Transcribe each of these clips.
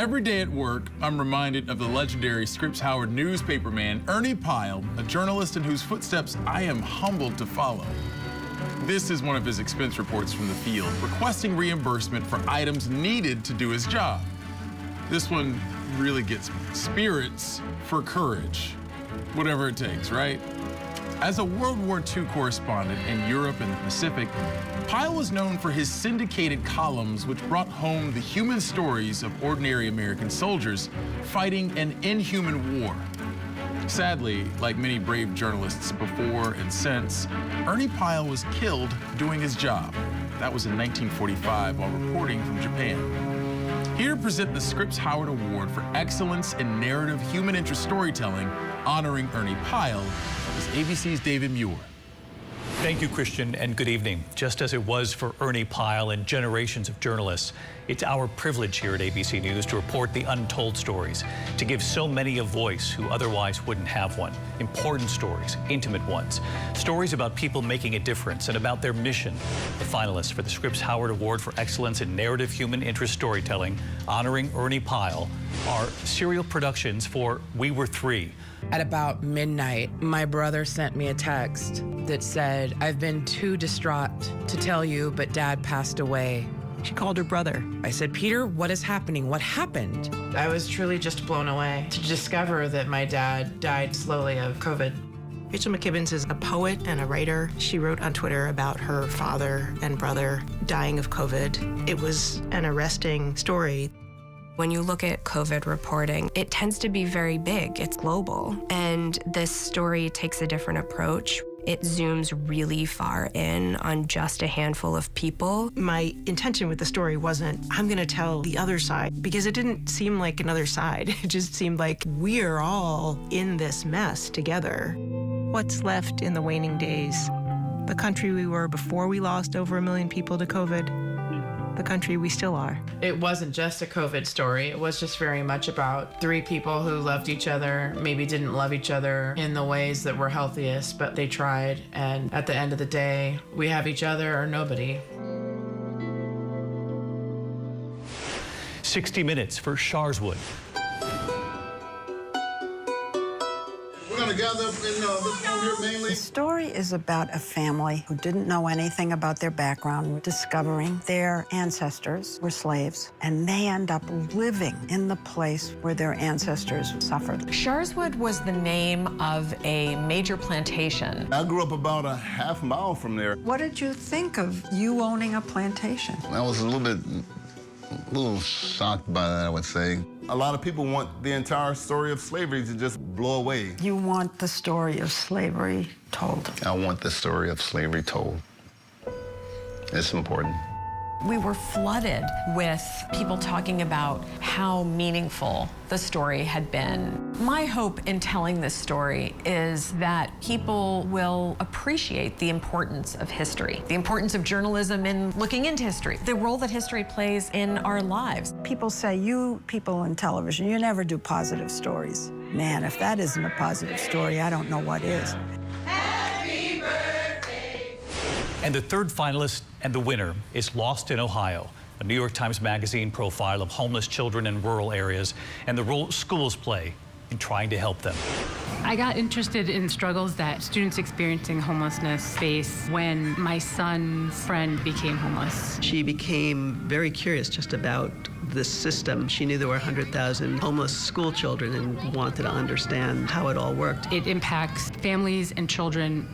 Every day at work, I'm reminded of the legendary Scripps Howard newspaperman Ernie Pyle, a journalist in whose footsteps I am humbled to follow. This is one of his expense reports from the field, requesting reimbursement for items needed to do his job. This one really gets me. Spirits for courage. Whatever it takes, right? As a World War II correspondent in Europe and the Pacific, Pyle was known for his syndicated columns, which brought home the human stories of ordinary American soldiers fighting an inhuman war. Sadly, like many brave journalists before and since, Ernie Pyle was killed doing his job. That was in 1945 while reporting from Japan. Here to present the Scripps Howard Award for Excellence in Narrative Human Interest Storytelling, honoring Ernie Pyle, is ABC's David Muir. Thank you, Christian, and good evening. Just as it was for Ernie Pyle and generations of journalists, it's our privilege here at ABC News to report the untold stories, to give so many a voice who otherwise wouldn't have one. Important stories, intimate ones, stories about people making a difference and about their mission. The finalists for the Scripps Howard Award for Excellence in Narrative Human Interest Storytelling, honoring Ernie Pyle, are serial productions for We Were Three. At about midnight, my brother sent me a text that said, "I've been too distraught to tell you, but Dad passed away." She called her brother. I said, "Peter, what is happening? What happened?" I was truly just blown away to discover that my dad died slowly of COVID. Rachel McKibbins is a poet and a writer. She wrote on Twitter about her father and brother dying of COVID. It was an arresting story. When you look at COVID reporting, it tends to be very big. It's global. And this story takes a different approach. It zooms really far in on just a handful of people. My intention with the story wasn't, I'm going to tell the other side, because it didn't seem like another side. It just seemed like we're all in this mess together. What's left in the waning days? The country we were before we lost over 1 million people to COVID. The country we still are. It wasn't just a COVID story. It was just very much about three people who loved each other, maybe didn't love each other in the ways that were healthiest, but they tried. And at the end of the day, we have each other or nobody. 60 Minutes for Sharswood. Gather up in this room here mainly. The story is about a family who didn't know anything about their background, discovering their ancestors were slaves, and they end up living in the place where their ancestors suffered. Sharswood was the name of a major plantation. I grew up about a half mile from there. What did you think of you owning a plantation? I was a little shocked by that, I would say. A lot of people want the entire story of slavery to just blow away. You want the story of slavery told. I want the story of slavery told. It's important. We were flooded with people talking about how meaningful the story had been. My hope in telling this story is that people will appreciate the importance of history, the importance of journalism in looking into history, the role that history plays in our lives. People say, you people in television, you never do positive stories. Man, if that isn't a positive story, I don't know what is. And the third finalist and the winner is Lost in Ohio, a New York Times Magazine profile of homeless children in rural areas and the role schools play in trying to help them. I got interested in struggles that students experiencing homelessness face when my son's friend became homeless. She became very curious just about this system. She knew there were 100,000 homeless school children and wanted to understand how it all worked. It impacts families and children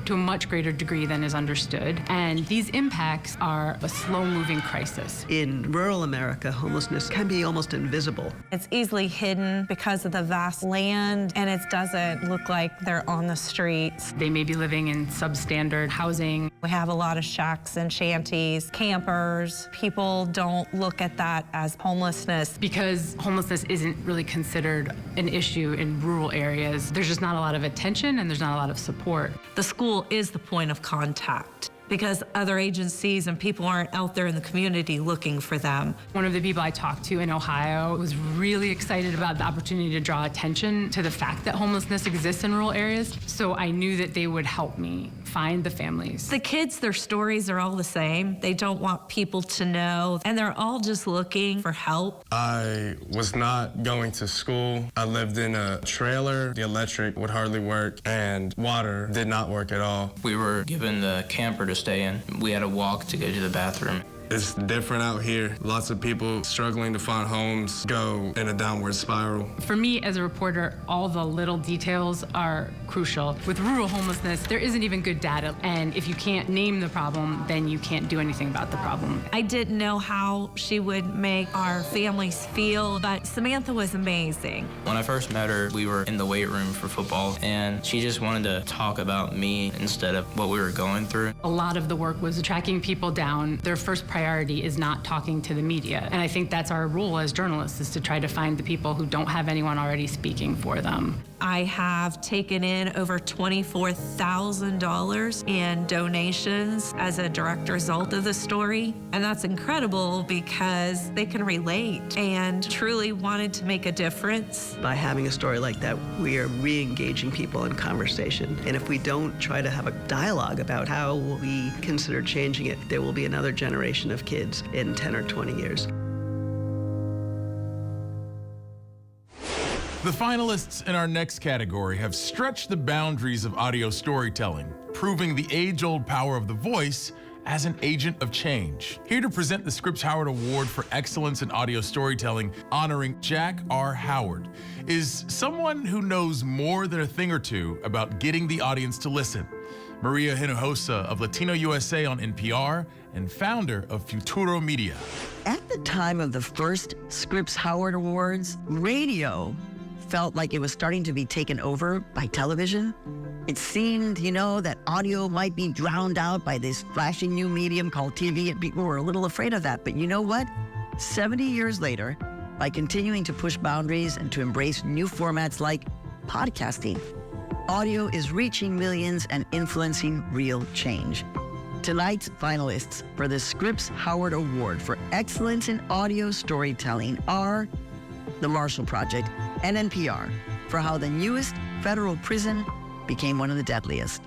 to a much greater degree than is understood. And these impacts are a slow-moving crisis. In rural America, homelessness can be almost invisible. It's easily hidden because of the vast land, and it doesn't look like they're on the streets. They may be living in substandard housing. We have a lot of shacks and shanties, campers. People don't look at that as homelessness. Because homelessness isn't really considered an issue in rural areas, there's just not a lot of attention and there's not a lot of support. The school is the point of contact because other agencies and people aren't out there in the community looking for them. One of the people I talked to in Ohio was really excited about the opportunity to draw attention to the fact that homelessness exists in rural areas. So I knew that they would help me find the families. The kids, their stories are all the same. They don't want people to know, and they're all just looking for help. I was not going to school. I lived in a trailer. The electric would hardly work, and water did not work at all. We were given the camper to stay in. We had to walk to go to the bathroom. It's different out here. Lots of people struggling to find homes go in a downward spiral. For me as a reporter, all the little details are crucial. With rural homelessness, there isn't even good data. And if you can't name the problem, then you can't do anything about the problem. I didn't know how she would make our families feel, but Samantha was amazing. When I first met her, we were in the weight room for football, and she just wanted to talk about me instead of what we were going through. A lot of the work was tracking people down. Their first priority is not talking to the media. And I think that's our role as journalists, is to try to find the people who don't have anyone already speaking for them. I have taken in over $24,000 in donations as a direct result of the story. And that's incredible because they can relate and truly wanted to make a difference. By having a story like that, we are re-engaging people in conversation. And if we don't try to have a dialogue about how we consider changing it, there will be another generation of kids in 10 or 20 years. The finalists in our next category have stretched the boundaries of audio storytelling, proving the age-old power of the voice as an agent of change. Here to present the Scripps Howard Award for Excellence in Audio Storytelling, honoring Jack R. Howard, is someone who knows more than a thing or two about getting the audience to listen. Maria Hinojosa of Latino USA on NPR and founder of Futuro Media. At the time of the first Scripps Howard Awards, radio felt like it was starting to be taken over by television. It seemed, that audio might be drowned out by this flashing new medium called TV, and people were a little afraid of that. But you know what? 70 years later, by continuing to push boundaries and to embrace new formats like podcasting, audio is reaching millions and influencing real change. Tonight's finalists for the Scripps Howard Award for Excellence in Audio Storytelling are the Marshall Project and NPR for how the newest federal prison became one of the deadliest.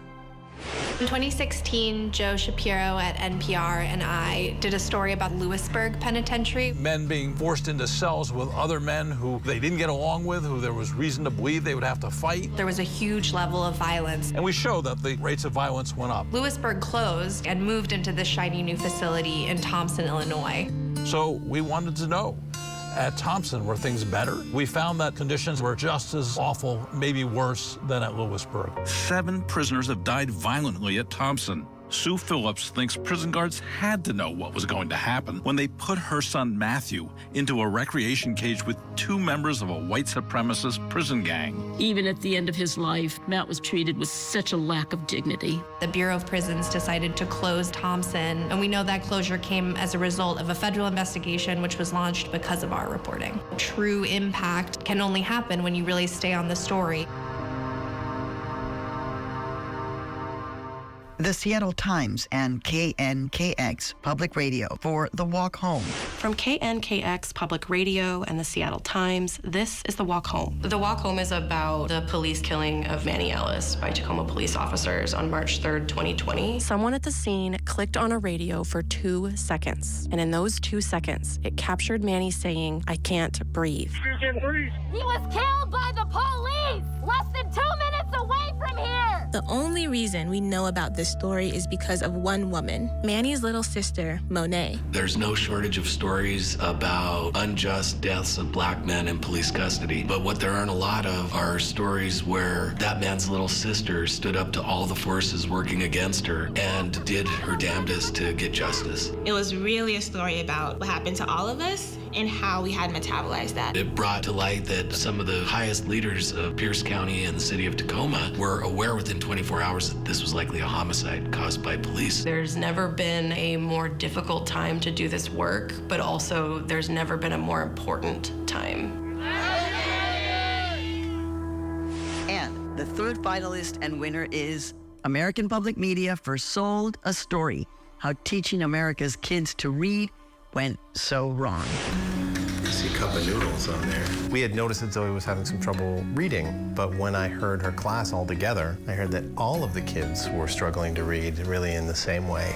In 2016, Joe Shapiro at NPR and I did a story about Lewisburg Penitentiary. Men being forced into cells with other men who they didn't get along with, who there was reason to believe they would have to fight. There was a huge level of violence. And we show that the rates of violence went up. Lewisburg closed and moved into this shiny new facility in Thompson, Illinois. So we wanted to know, at Thompson, were things better? We found that conditions were just as awful, maybe worse, than at Lewisburg. 7 prisoners have died violently at Thompson. Sue Phillips thinks prison guards had to know what was going to happen when they put her son Matthew into a recreation cage with 2 members of a white supremacist prison gang. Even at the end of his life, Matt was treated with such a lack of dignity. The Bureau of Prisons decided to close Thompson, and we know that closure came as a result of a federal investigation which was launched because of our reporting. True impact can only happen when you really stay on the story. The Seattle Times and KNKX Public Radio for The Walk Home. From KNKX Public Radio and the Seattle Times, this is The Walk Home. The Walk Home is about the police killing of Manny Ellis by Tacoma police officers on March 3rd, 2020. Someone at the scene clicked on a radio for 2 seconds, and in those 2 seconds, it captured Manny saying, "I can't breathe." He was killed by the police less than 2 minutes away from here. The only reason we know about this story is because of one woman, Manny's little sister, Monet. There's no shortage of stories about unjust deaths of black men in police custody, but what there aren't a lot of are stories where that man's little sister stood up to all the forces working against her and did her damnedest to get justice. It was really a story about what happened to all of us and how we had metabolized that. It brought to light that some of the highest leaders of Pierce County and the city of Tacoma were aware within 24 hours that this was likely a homicide caused by police. There's never been a more difficult time to do this work, but also there's never been a more important time. And the third finalist and winner is American Public Media for Sold a Story, how teaching America's kids to read went so wrong. I see a cup of noodles on there. We had noticed that Zoe was having some trouble reading, but when I heard her class all together, I heard that all of the kids were struggling to read really in the same way.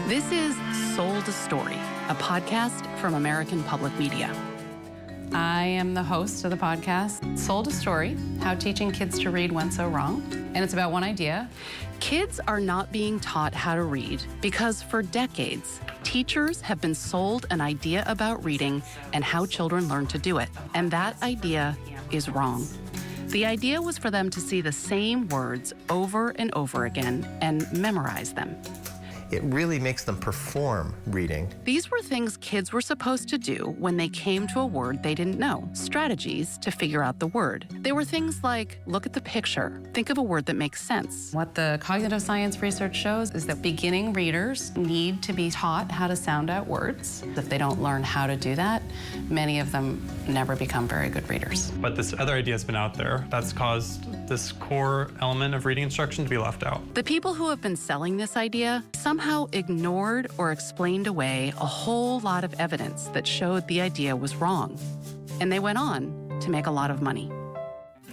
This is Sold a Story, a podcast from American Public Media. I am the host of the podcast, Sold a Story, How Teaching Kids to Read Went So Wrong. And it's about one idea. Kids are not being taught how to read because for decades, teachers have been sold an idea about reading and how children learn to do it. And that idea is wrong. The idea was for them to see the same words over and over again and memorize them. It really makes them perform reading. These were things kids were supposed to do when they came to a word they didn't know, strategies to figure out the word. They were things like, look at the picture, think of a word that makes sense. What the cognitive science research shows is that beginning readers need to be taught how to sound out words. If they don't learn how to do that, many of them never become very good readers. But this other idea has been out there that's caused this core element of reading instruction to be left out. The people who have been selling this idea somehow ignored or explained away a whole lot of evidence that showed the idea was wrong. And they went on to make a lot of money.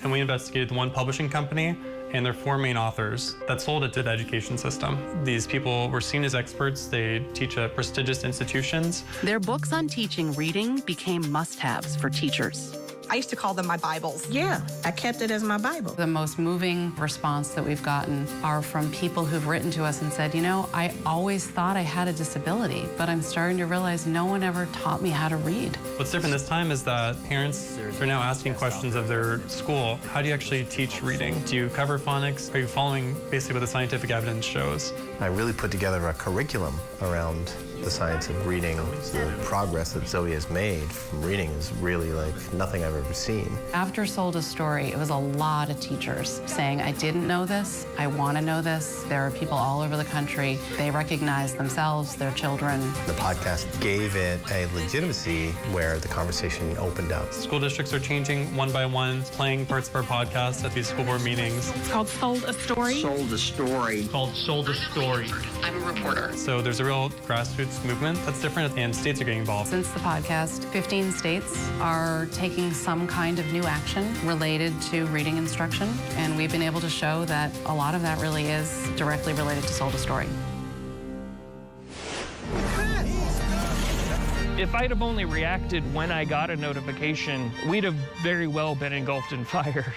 And we investigated the one publishing company and their 4 main authors that sold it to the education system. These people were seen as experts. They teach at prestigious institutions. Their books on teaching reading became must-haves for teachers. I used to call them my Bibles. Yeah, I kept it as my Bible. The most moving response that we've gotten are from people who've written to us and said, you know, I always thought I had a disability, but I'm starting to realize no one ever taught me how to read. What's different this time is that parents are now asking questions of their school. How do you actually teach reading? Do you cover phonics? Are you following basically what the scientific evidence shows? I really put together a curriculum around the science of reading. The progress that Zoe has made from reading is really like nothing I've ever seen. After Sold a Story, it was a lot of teachers saying, I didn't know this, I want to know this. There are people all over the country. They recognize themselves, their children. The podcast gave it a legitimacy where the conversation opened up. School districts are changing one by one, playing parts of our podcast at these school board meetings. It's called Sold a Story. Sold a Story. It's called Sold a Story. I'm a reporter. So there's a real grassroots movement that's different, and states are getting involved. Since the podcast, 15 states are taking some kind of new action related to reading instruction, and we've been able to show that a lot of that really is directly related to Sold a Story. If I'd have only reacted when I got a notification, we'd have very well been engulfed in fire.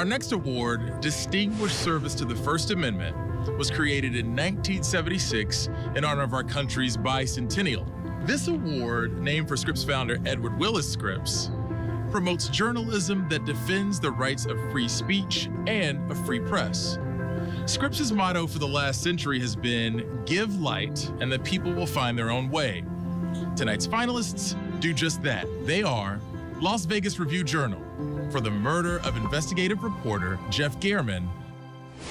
Our next award, Distinguished Service to the First Amendment, was created in 1976 in honor of our country's bicentennial. This award, named for Scripps founder Edward Willis Scripps, promotes journalism that defends the rights of free speech and a free press. Scripps' motto for the last century has been, "Give light, and the people will find their own way." Tonight's finalists do just that. They are Las Vegas Review-Journal for the murder of investigative reporter Jeff Gehrman.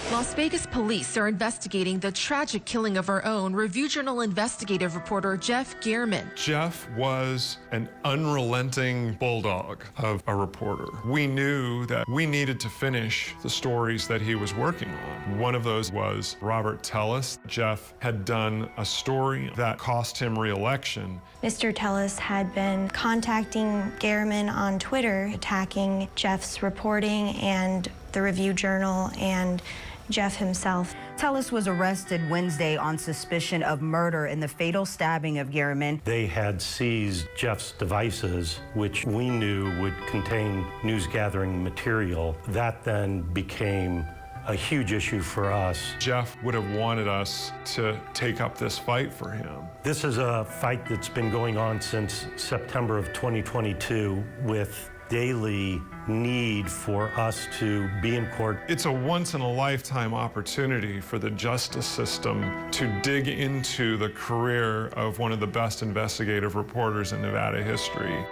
Las Vegas police are investigating the tragic killing of our own Review-Journal investigative reporter Jeff Gehrman. Jeff was an unrelenting bulldog of a reporter. We knew that we needed to finish the stories that he was working on. One of those was Robert Tellis. Jeff had done a story that cost him re-election. Mr. Tellis had been contacting Gehrman on Twitter, attacking Jeff's reporting and the Review-Journal and Jeff himself. Tellis was arrested Wednesday on suspicion of murder in the fatal stabbing of Gehrman. They had seized Jeff's devices, which we knew would contain news-gathering material. That then became a huge issue for us. Jeff would have wanted us to take up this fight for him. This is a fight that's been going on since September of 2022 with daily need for us to be in court. It's a once-in-a-lifetime opportunity for the justice system to dig into the career of one of the best investigative reporters in Nevada history.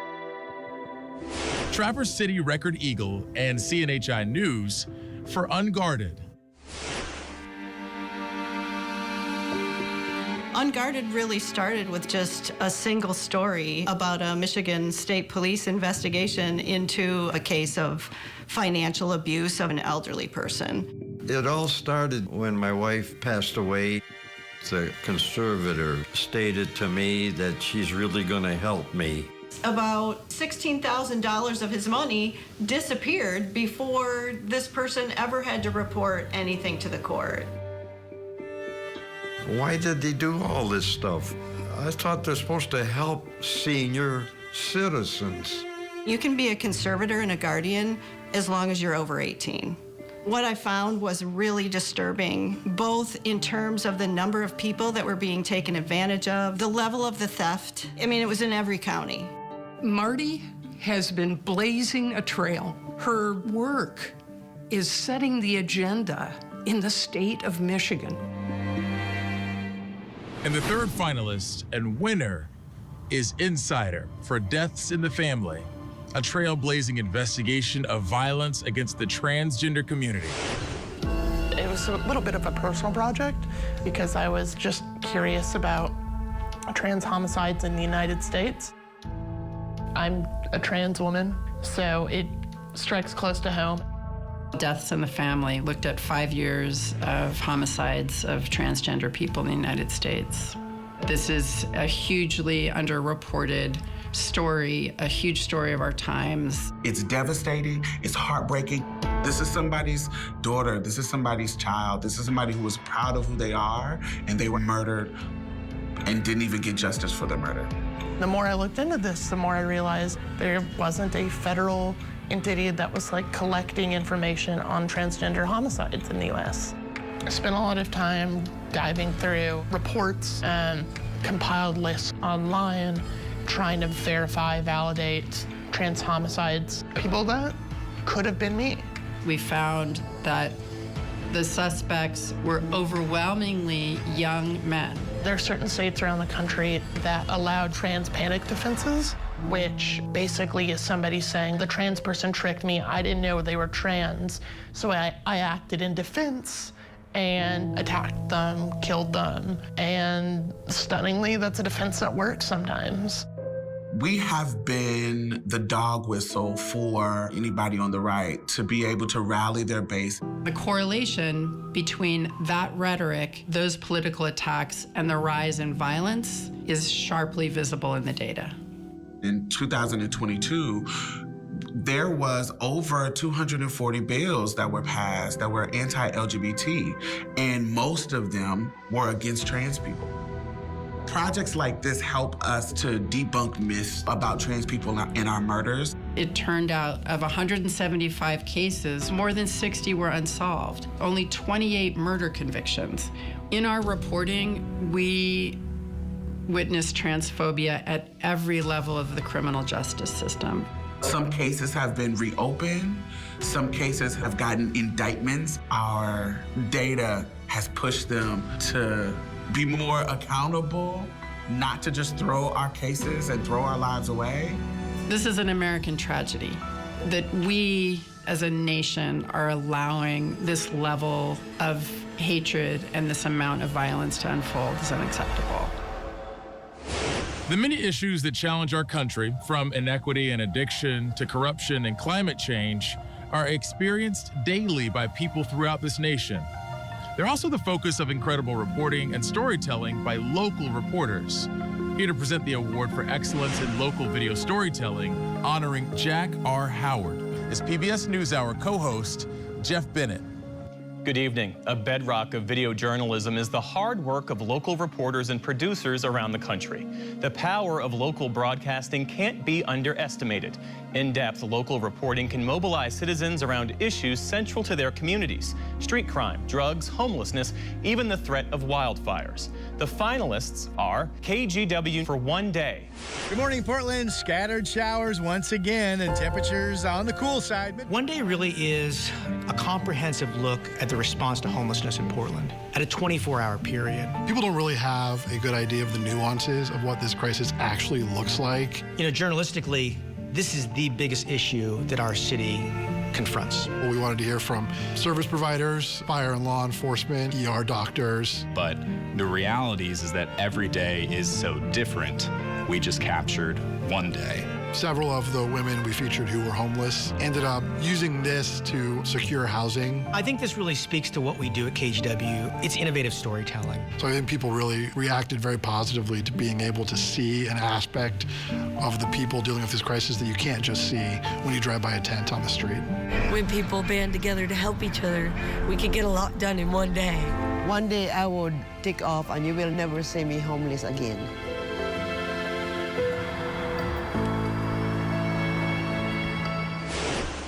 Traverse City Record Eagle and CNHI News for Unguarded. Unguarded really started with just a single story about a Michigan State Police investigation into a case of financial abuse of an elderly person. It all started when my wife passed away. The conservator stated to me that she's really going to help me. About $16,000 of his money disappeared before this person ever had to report anything to the court. Why did they do all this stuff? I thought they're supposed to help senior citizens. You can be a conservator and a guardian as long as you're over 18. What I found was really disturbing, both in terms of the number of people that were being taken advantage of, the level of the theft. I mean, it was in every county. Marty has been blazing a trail. Her work is setting the agenda in the state of Michigan. And the third finalist and winner is Insider for Deaths in the Family, a trailblazing investigation of violence against the transgender community. It was a little bit of a personal project because I was just curious about trans homicides in the United States. I'm a trans woman, so it strikes close to home. Deaths in the Family looked at 5 years of homicides of transgender people in the United States. This is a hugely underreported story, a huge story of our times. It's devastating, it's heartbreaking. This is somebody's daughter, this is somebody's child, this is somebody who was proud of who they are, and they were murdered and didn't even get justice for their murder. The more I looked into this, the more I realized there wasn't a federal entity that was like collecting information on transgender homicides in the US. I spent a lot of time diving through reports and compiled lists online, trying to verify, validate trans homicides, people that could have been me. We found that the suspects were overwhelmingly young men. There are certain states around the country that allowed trans panic defenses, which basically is somebody saying, the trans person tricked me, I didn't know they were trans, so I acted in defense and attacked them, killed them, and stunningly, that's a defense that works sometimes. We have been the dog whistle for anybody on the right to be able to rally their base. The correlation between that rhetoric, those political attacks, and the rise in violence is sharply visible in the data. In 2022, there was over 240 bills that were passed that were anti-LGBT, and most of them were against trans people. Projects like this help us to debunk myths about trans people in our murders. It turned out of 175 cases, more than 60 were unsolved, only 28 murder convictions. In our reporting, we witnessed transphobia at every level of the criminal justice system. Some cases have been reopened. Some cases have gotten indictments. Our data has pushed them to be more accountable, not to just throw our cases and throw our lives away. This is an American tragedy that we as a nation are allowing this level of hatred and this amount of violence to unfold is unacceptable. The many issues that challenge our country, from inequity and addiction to corruption and climate change, are experienced daily by people throughout this nation. They're also the focus of incredible reporting and storytelling by local reporters. Here to present the award for excellence in local video storytelling, honoring Jack R. Howard, is PBS NewsHour co-host Jeff Bennett. Good evening. A bedrock of video journalism is the hard work of local reporters and producers around the country. The power of local broadcasting can't be underestimated. In-depth local reporting can mobilize citizens around issues central to their communities: street crime, drugs, homelessness, even the threat of wildfires. The finalists are KGW for one day. Good morning, Portland. Scattered showers once again and temperatures on the cool side. One Day really is a comprehensive look at the response to homelessness in Portland at a 24-hour period. People don't really have a good idea of the nuances of what this crisis actually looks like. You know, journalistically, this is the biggest issue that our city confronts. Well, we wanted to hear from service providers, fire and law enforcement, ER doctors. But the realities is that every day is so different. We just captured one day. Several of the women we featured who were homeless ended up using this to secure housing. I think this really speaks to what we do at KGW. It's innovative storytelling. So I think people really reacted very positively to being able to see an aspect of the people dealing with this crisis that you can't just see when you drive by a tent on the street. When people band together to help each other, we can get a lot done in one day. One day I will take off and you will never see me homeless again.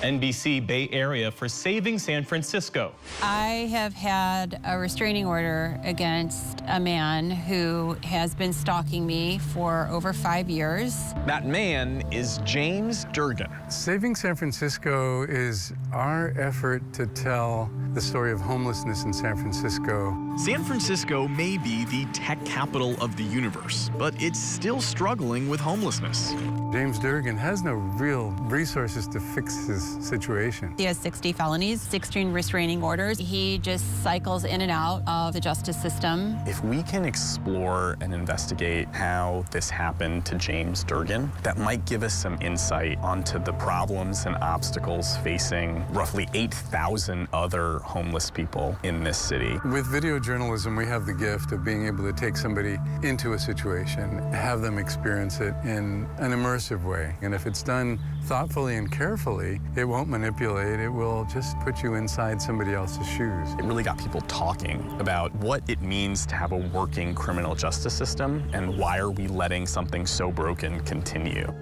NBC Bay Area for saving San Francisco. I have had a restraining order against a man who has been stalking me for over 5 years. That man is James Durgan. Saving San Francisco is our effort to tell the story of homelessness in San Francisco. San Francisco may be the tech capital of the universe, but it's still struggling with homelessness. James Durgan has no real resources to fix his situation. He has 60 felonies, 16 restraining orders. He just cycles in and out of the justice system. If we can explore and investigate how this happened to James Durgan, that might give us some insight onto the problems and obstacles facing roughly 8,000 other homeless people in this city. With video journalism, we have the gift of being able to take somebody into a situation, have them experience it in an immersive way. And if it's done thoughtfully and carefully, it won't manipulate, it will just put you inside somebody else's shoes. It really got people talking about what it means to have a working criminal justice system and why are we letting something so broken continue.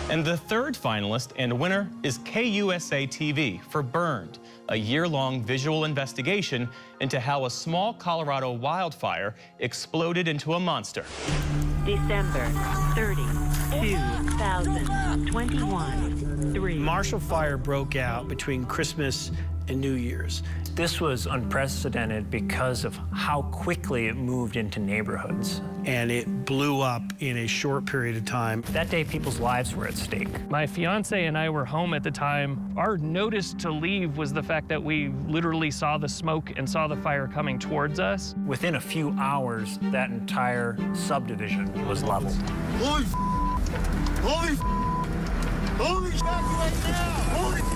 And the third finalist and winner is KUSA TV for Burned, a year-long visual investigation into how a small Colorado wildfire exploded into a monster. December 30, 2021. Marshall Fire broke out between Christmas and New Year's. This was unprecedented because of how quickly it moved into neighborhoods. And it blew up in a short period of time. That day, people's lives were at stake. My fiance and I were home at the time. Our notice to leave was the fact that we literally saw the smoke and saw the fire coming towards us. Within a few hours, that entire subdivision was leveled. Holy crap right now! Holy crap!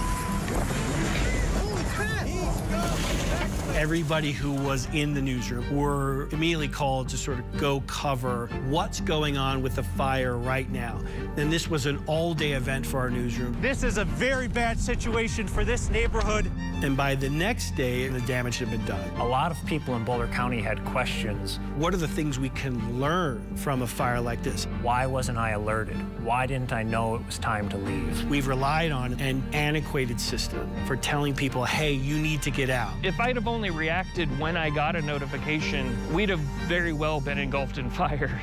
Everybody who was in the newsroom were immediately called to sort of go cover what's going on with the fire right now. And this was an all-day event for our newsroom. This is a very bad situation for this neighborhood. And by the next day, the damage had been done. A lot of people in Boulder County had questions. What are the things we can learn from a fire like this? Why wasn't I alerted? Why didn't I know it was time to leave? We've relied on an antiquated system for telling people, hey, you need to get out. If I'd have only reacted when I got a notification, we'd have very well been engulfed in fire.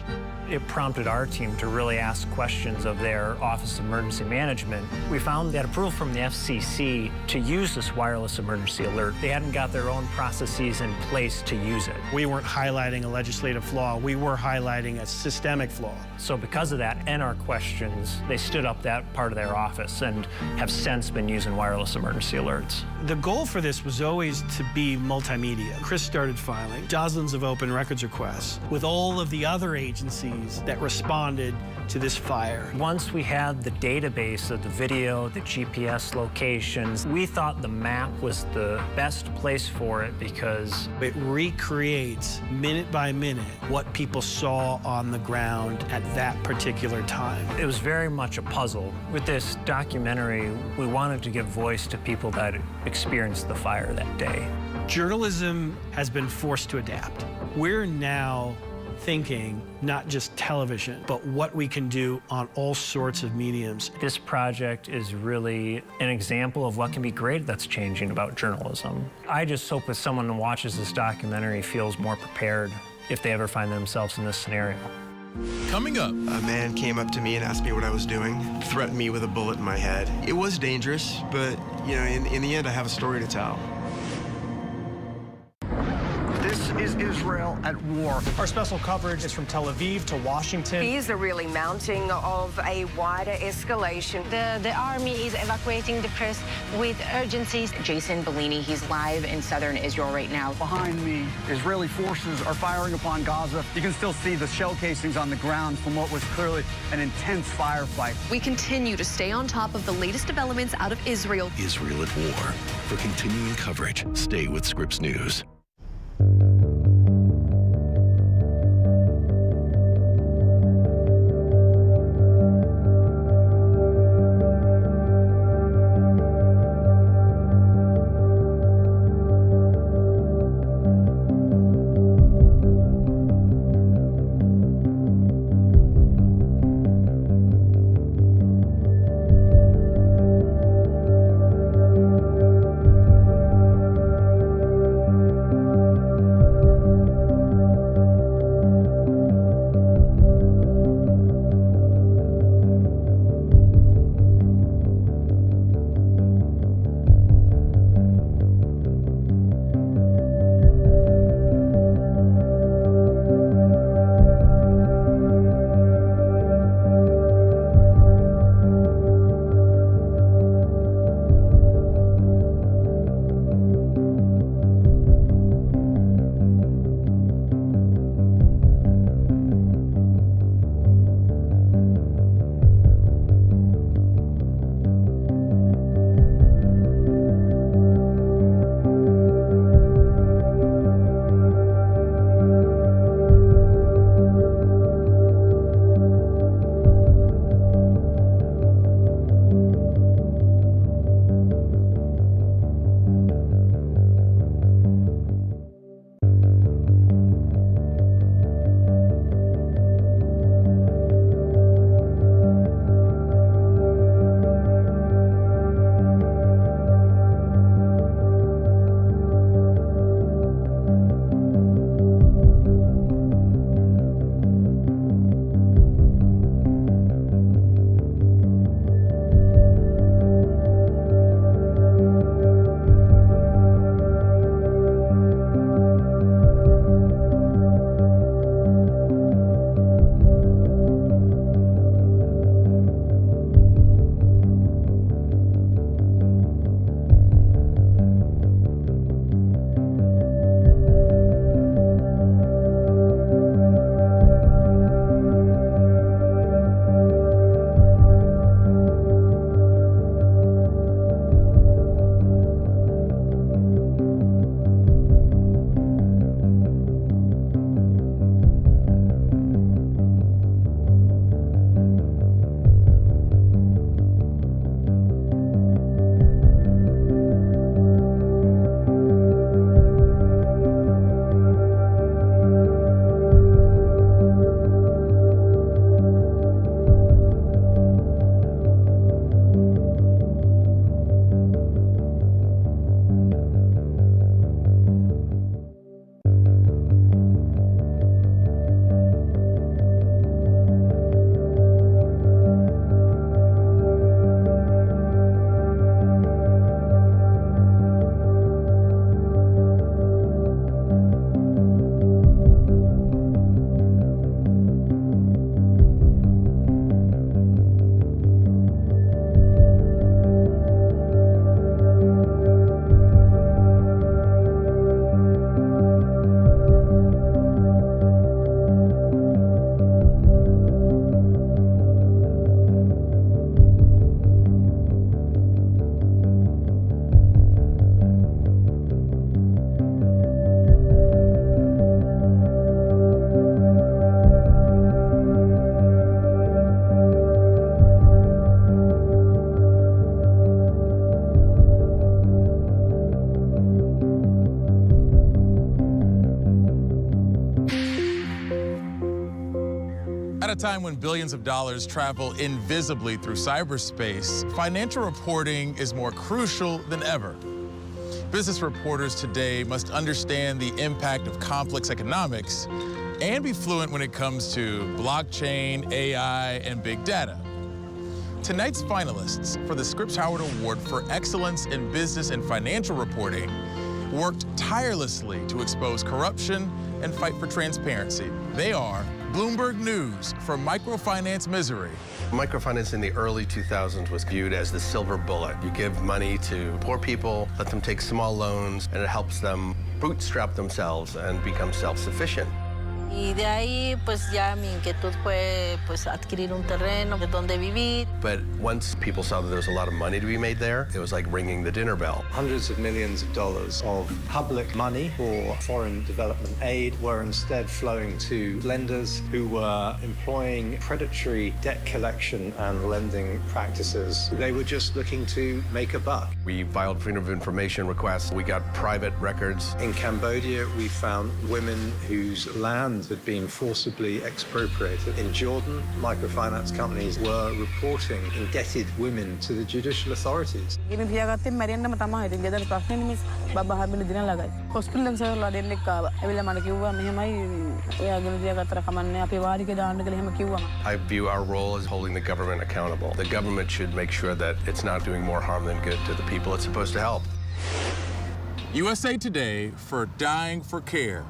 It prompted our team to really ask questions of their Office of Emergency Management. We found that approval from the FCC to use this wireless emergency alert, they hadn't got their own processes in place to use it. We weren't highlighting a legislative flaw, we were highlighting a systemic flaw. So because of that and our questions, they stood up that part of their office and have since been using wireless emergency alerts. The goal for this was always to be multimedia. Chris started filing dozens of open records requests with all of the other agencies that responded to this fire. Once we had the database of the video, the GPS locations, we thought the map was the best place for it because it recreates minute by minute what people saw on the ground at that particular time. It was very much a puzzle. With this documentary, we wanted to give voice to people that experienced the fire that day. Journalism has been forced to adapt. We're now thinking not just television, but what we can do on all sorts of mediums. This project is really an example of what can be great that's changing about journalism. I just hope that someone who watches this documentary feels more prepared if they ever find themselves in this scenario. Coming up. A man came up to me and asked me what I was doing, threatened me with a bullet in my head. It was dangerous, but you know, in the end, I have a story to tell. This is Israel at war. Our special coverage is from Tel Aviv to Washington. These are really mounting of a wider escalation. The army is evacuating the press with urgency. Jason Bellini, he's live in southern Israel right now. Behind me, Israeli forces are firing upon Gaza. You can still see the shell casings on the ground from what was clearly an intense firefight. We continue to stay on top of the latest developments out of Israel. Israel at war. For continuing coverage, stay with Scripps News. a time when billions of dollars travel invisibly through cyberspace, financial reporting is more crucial than ever. Business reporters today must understand the impact of complex economics and be fluent when it comes to blockchain, AI, and big data. Tonight's finalists for the Scripps Howard Award for Excellence in Business and Financial Reporting worked tirelessly to expose corruption and fight for transparency. They are Bloomberg News for Microfinance Misery. Microfinance in the early 2000s was viewed as the silver bullet. You give money to poor people, let them take small loans, and it helps them bootstrap themselves and become self-sufficient. Y de ahí, pues ya mi inquietud fue pues adquirir un terreno de donde vivir. But once people saw that there was a lot of money to be made there, it was like ringing the dinner bell. Hundreds of millions of dollars of public money for foreign development aid were instead flowing to lenders who were employing predatory debt collection and lending practices. They were just looking to make a buck. We filed freedom of information requests. We got private records. In Cambodia, we found women whose land had been forcibly expropriated. In Jordan, microfinance companies were reporting indebted women to the judicial authorities. I view our role as holding the government accountable. The government should make sure that it's not doing more harm than good to the people it's supposed to help. USA Today for Dying for Care.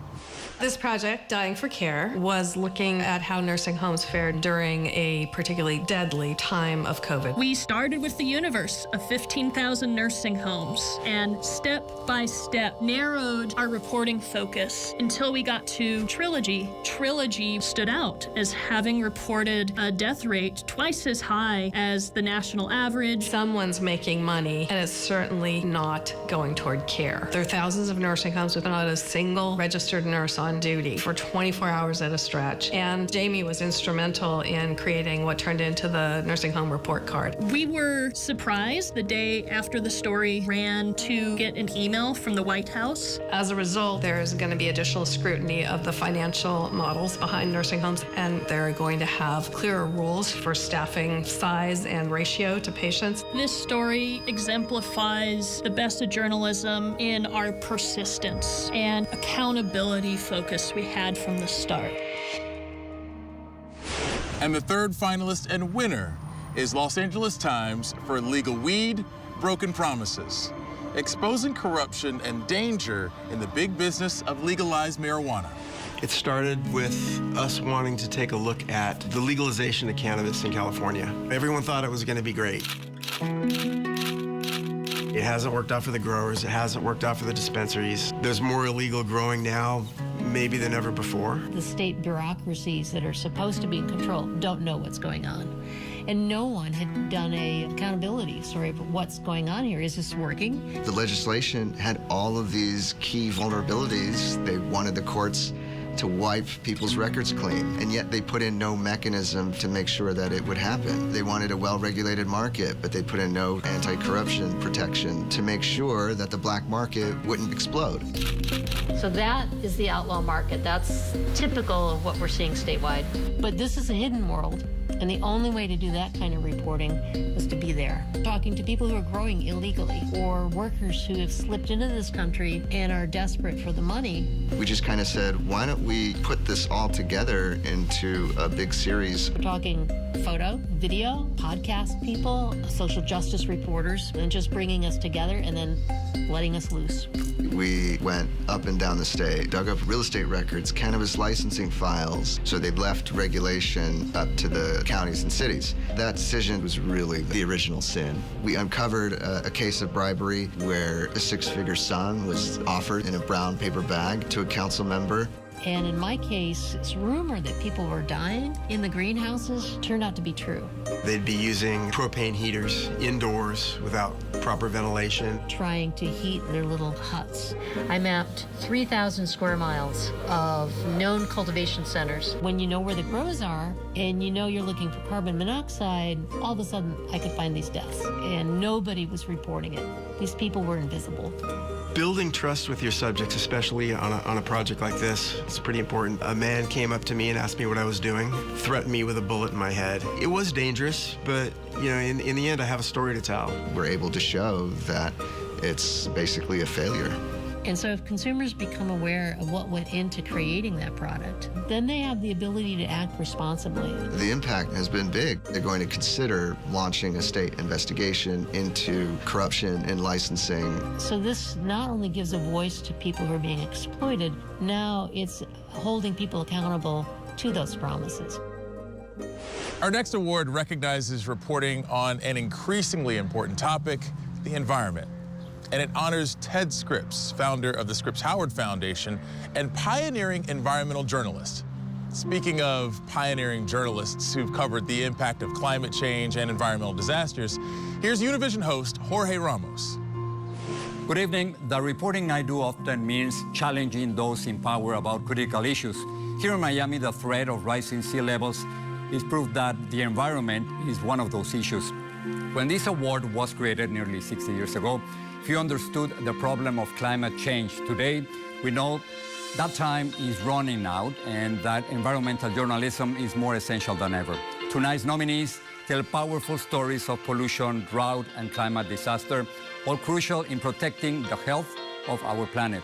This project, Dying for Care, was looking at how nursing homes fared during a particularly deadly time of COVID. We started with the universe of 15,000 nursing homes and step by step narrowed our reporting focus until we got to Trilogy. Trilogy stood out as having reported a death rate twice as high as the national average. Someone's making money, and it's certainly not going toward care. There are thousands of nursing homes with not a single registered nurse on duty for 24 hours at a stretch. And Jamie was instrumental in creating what turned into the nursing home report card. We were surprised the day after the story ran to get an email from the White House. As a result, there's going to be additional scrutiny of the financial models behind nursing homes, and they're going to have clearer rules for staffing size and ratio to patients. This story exemplifies the best of journalism in our persistence and accountability focus we had from the start. And the third finalist and winner is Los Angeles Times for Legal Weed, Broken Promises, exposing corruption and danger in the big business of legalized marijuana. It started with us wanting to take a look at the legalization of cannabis in California. Everyone thought it was going to be great. It hasn't worked out for the growers. It hasn't worked out for the dispensaries. There's more illegal growing now, maybe than ever before. The state bureaucracies that are supposed to be in control don't know what's going on. And no one had done an accountability story of what's going on here. Is this working? The legislation had all of these key vulnerabilities. They wanted the courts to wipe people's records clean, and yet they put in no mechanism to make sure that it would happen. They wanted a well-regulated market, but they put in no anti-corruption protection to make sure that the black market wouldn't explode. So that is the outlaw market. That's typical of what we're seeing statewide. But this is a hidden world, and the only way to do that kind of reporting was to be there, talking to people who are growing illegally or workers who have slipped into this country and are desperate for the money. We just kind of said, why don't we put this all together into a big series? We're talking photo, video, podcast people, social justice reporters, and just bringing us together and then letting us loose. We went up and down the state, dug up real estate records, cannabis licensing files, so they left regulation up to the counties and cities. That decision was really the original sin. We uncovered a case of bribery where a six-figure sum was offered in a brown paper bag to a council member. And in my case, it's rumored that people were dying in the greenhouses. Turned out to be true. They'd be using propane heaters indoors without proper ventilation. Trying to heat their little huts. I mapped 3,000 square miles of known cultivation centers. When you know where the grows are and you know you're looking for carbon monoxide, all of a sudden I could find these deaths. And nobody was reporting it. These people were invisible. Building trust with your subjects, especially on a project like this, it's pretty important. A man came up to me and asked me what I was doing, threatened me with a bullet in my head. It was dangerous, but you know, in the end, I have a story to tell. We're able to show that it's basically a failure. And so if consumers become aware of what went into creating that product, then they have the ability to act responsibly. The impact has been big. They're going to consider launching a state investigation into corruption in licensing. So this not only gives a voice to people who are being exploited, now it's holding people accountable to those promises. Our next award recognizes reporting on an increasingly important topic, the environment. And it honors Ted Scripps, founder of the Scripps Howard Foundation and pioneering environmental journalist. Speaking of pioneering journalists who've covered the impact of climate change and environmental disasters, here's Univision host Jorge Ramos. Good evening. The reporting I do often means challenging those in power about critical issues. Here in Miami, the threat of rising sea levels is proof that the environment is one of those issues. When this award was created nearly 60 years ago, few understood the problem of climate change. Today, we know that time is running out and that environmental journalism is more essential than ever. Tonight's nominees tell powerful stories of pollution, drought, and climate disaster, all crucial in protecting the health of our planet.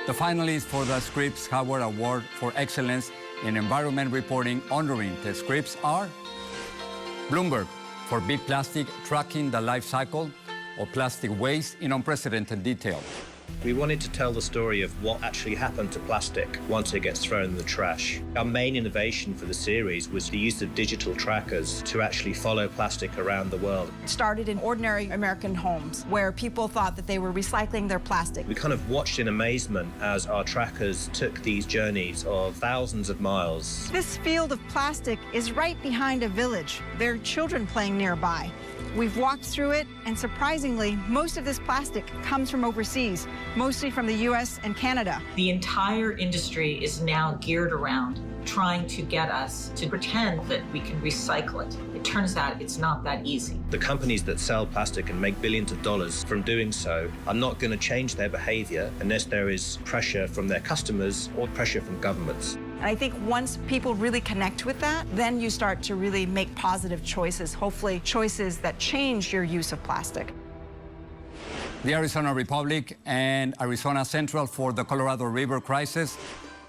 The finalists for the Scripps Howard Award for Excellence in Environment Reporting honoring Ted Scripps are Bloomberg for Big Plastic Tracking the Life Cycle of Plastic Waste in Unprecedented Detail. We wanted to tell the story of what actually happened to plastic once it gets thrown in the trash. Our main innovation for the series was the use of digital trackers to actually follow plastic around the world. It started in ordinary American homes where people thought that they were recycling their plastic. We kind of watched in amazement as our trackers took these journeys of thousands of miles. This field of plastic is right behind a village. There are children playing nearby. We've walked through it, and surprisingly, most of this plastic comes from overseas, mostly from the US and Canada. The entire industry is now geared around trying to get us to pretend that we can recycle it. It turns out it's not that easy. The companies that sell plastic and make billions of dollars from doing so are not going to change their behavior unless there is pressure from their customers or pressure from governments. And I think once people really connect with that, then you start to really make positive choices, hopefully choices that change your use of plastic. The Arizona Republic and Arizona Central for the Colorado River crisis.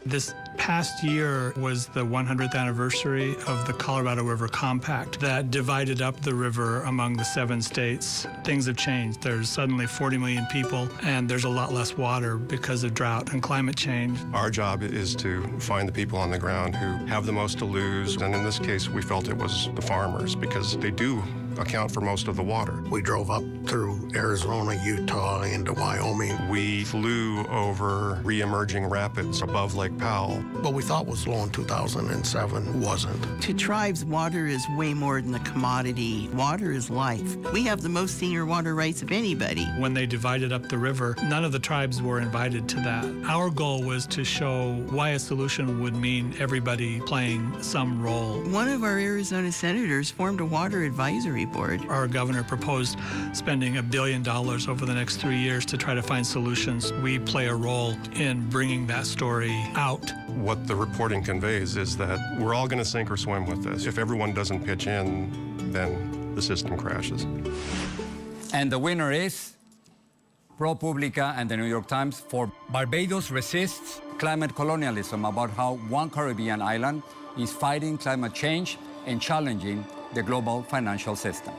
This past year was the 100th anniversary of the Colorado River Compact that divided up the river among the 7 states. Things have changed. There's suddenly 40 million people, and there's a lot less water because of drought and climate change. Our job is to find the people on the ground who have the most to lose, and in this case, we felt it was the farmers because they do account for most of the water. We drove up through Arizona, Utah, into Wyoming. We flew over re-emerging rapids above Lake Powell. What we thought was low in 2007 wasn't. To tribes, water is way more than a commodity. Water is life. We have the most senior water rights of anybody. When they divided up the river, none of the tribes were invited to that. Our goal was to show why a solution would mean everybody playing some role. One of our Arizona senators formed a water advisory board. Our governor proposed spending $1 billion over the next 3 years to try to find solutions. We play a role in bringing that story out. What the reporting conveys is that we're all going to sink or swim with this. If everyone doesn't pitch in, then the system crashes. And the winner is ProPublica and the New York Times for Barbados Resists Climate Colonialism, about how one Caribbean island is fighting climate change and challenging the global financial system.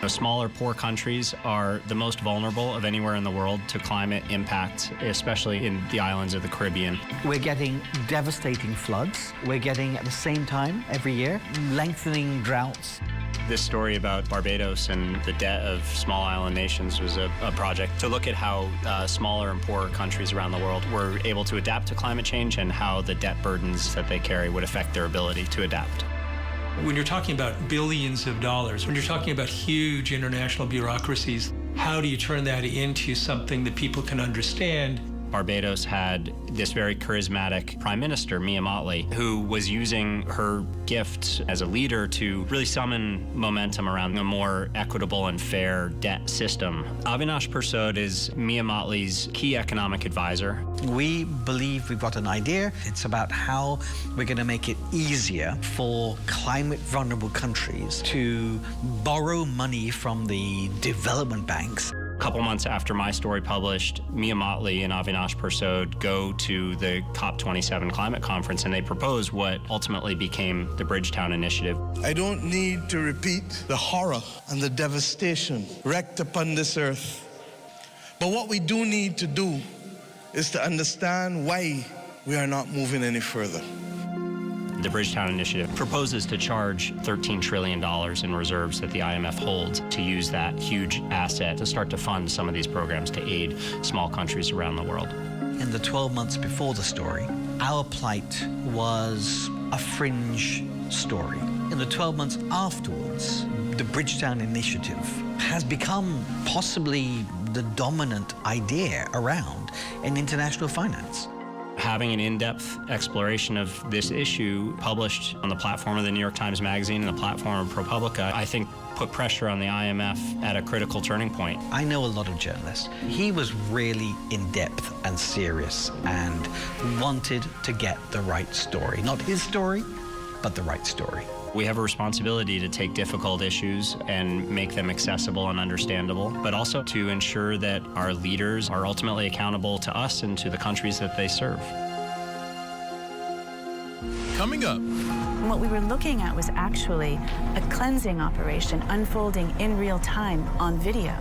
Smaller, poor countries are the most vulnerable of anywhere in the world to climate impact, especially in the islands of the Caribbean. We're getting devastating floods. We're getting, at the same time, every year, lengthening droughts. This story about Barbados and the debt of small island nations was a project to look at how smaller and poorer countries around the world were able to adapt to climate change and how the debt burdens that they carry would affect their ability to adapt. When you're talking about billions of dollars, when you're talking about huge international bureaucracies, how do you turn that into something that people can understand Barbados had this very charismatic prime minister, Mia Mottley, who was using her gifts as a leader to really summon momentum around a more equitable and fair debt system. Avinash Persod is Mia Mottley's key economic advisor. We believe we've got an idea. It's about how we're going to make it easier for climate vulnerable countries to borrow money from the development banks. A couple months after my story published, Mia Mottley and Avinash Persod go to the COP27 climate conference, and they propose what ultimately became the Bridgetown Initiative. I don't need to repeat the horror and the devastation wreaked upon this earth. But what we do need to do is to understand why we are not moving any further. The Bridgetown Initiative proposes to charge $13 trillion in reserves that the IMF holds to use that huge asset to start to fund some of these programs to aid small countries around the world. In the 12 months before the story, our plight was a fringe story. In the 12 months afterwards, the Bridgetown Initiative has become possibly the dominant idea around in international finance. Having an in-depth exploration of this issue published on the platform of the New York Times Magazine and the platform of ProPublica, I think put pressure on the IMF at a critical turning point. I know a lot of journalists. He was really in-depth and serious and wanted to get the right story. Not his story, but the right story. We have a responsibility to take difficult issues and make them accessible and understandable, but also to ensure that our leaders are ultimately accountable to us and to the countries that they serve. Coming up. What we were looking at was actually a cleansing operation unfolding in real time on video.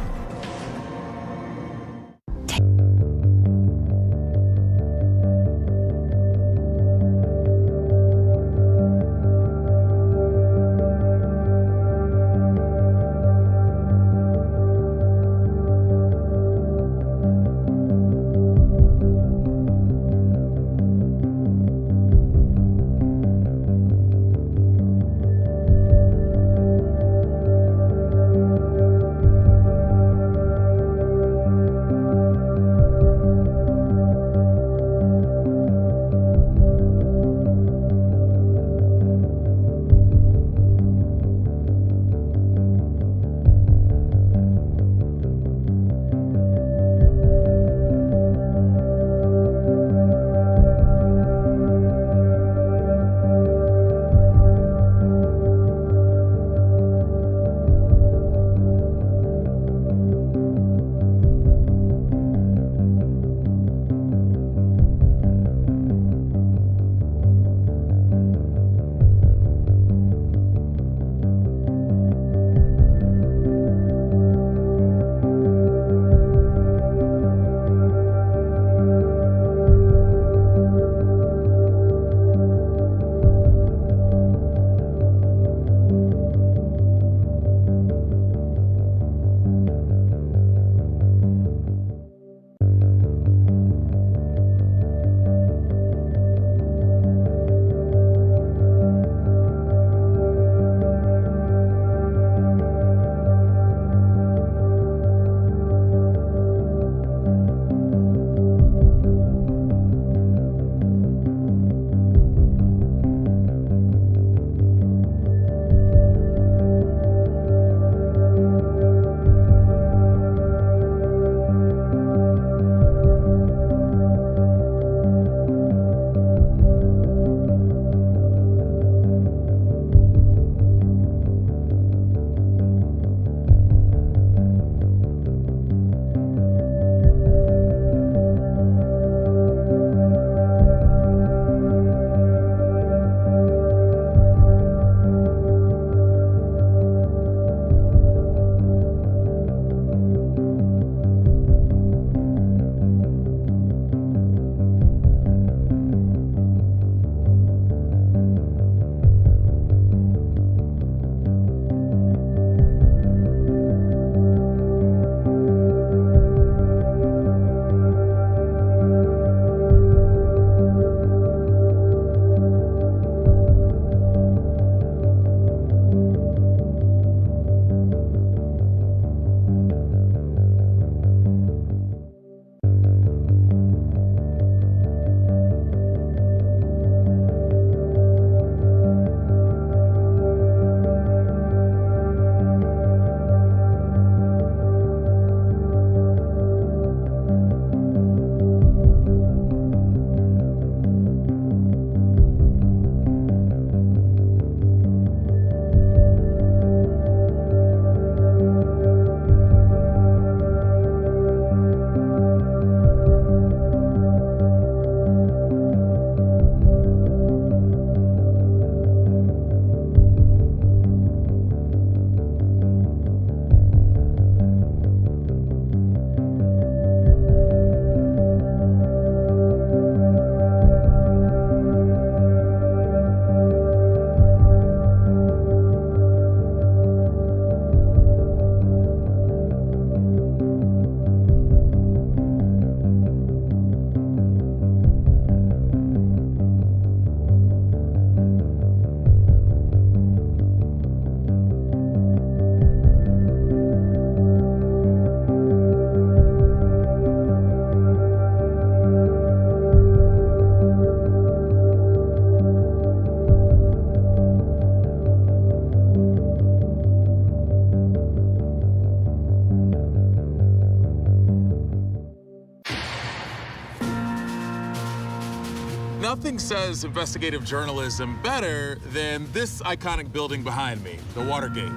Nothing says investigative journalism better than this iconic building behind me, the Watergate.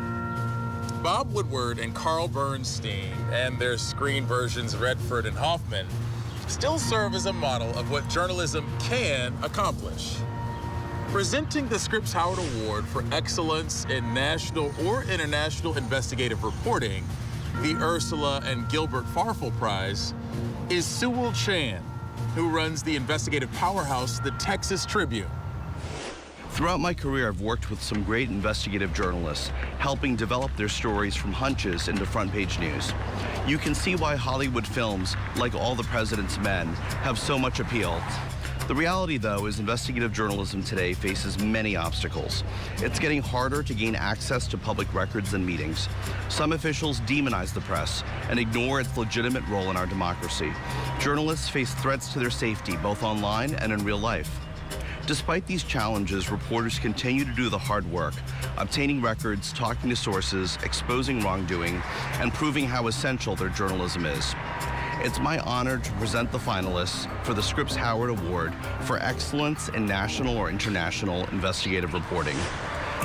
Bob Woodward and Carl Bernstein and their screen versions Redford and Hoffman still serve as a model of what journalism can accomplish. Presenting the Scripps Howard Award for excellence in national or international investigative reporting, the Ursula and Gilbert Farfel Prize, is Sewell Chan, who runs the investigative powerhouse, the Texas Tribune. Throughout my career, I've worked with some great investigative journalists, helping develop their stories from hunches into front-page news. You can see why Hollywood films, like All the President's Men, have so much appeal. The reality, though, is investigative journalism today faces many obstacles. It's getting harder to gain access to public records and meetings. Some officials demonize the press and ignore its legitimate role in our democracy. Journalists face threats to their safety, both online and in real life. Despite these challenges, reporters continue to do the hard work, obtaining records, talking to sources, exposing wrongdoing, and proving how essential their journalism is. It's my honor to present the finalists for the Scripps Howard Award for Excellence in National or International Investigative Reporting.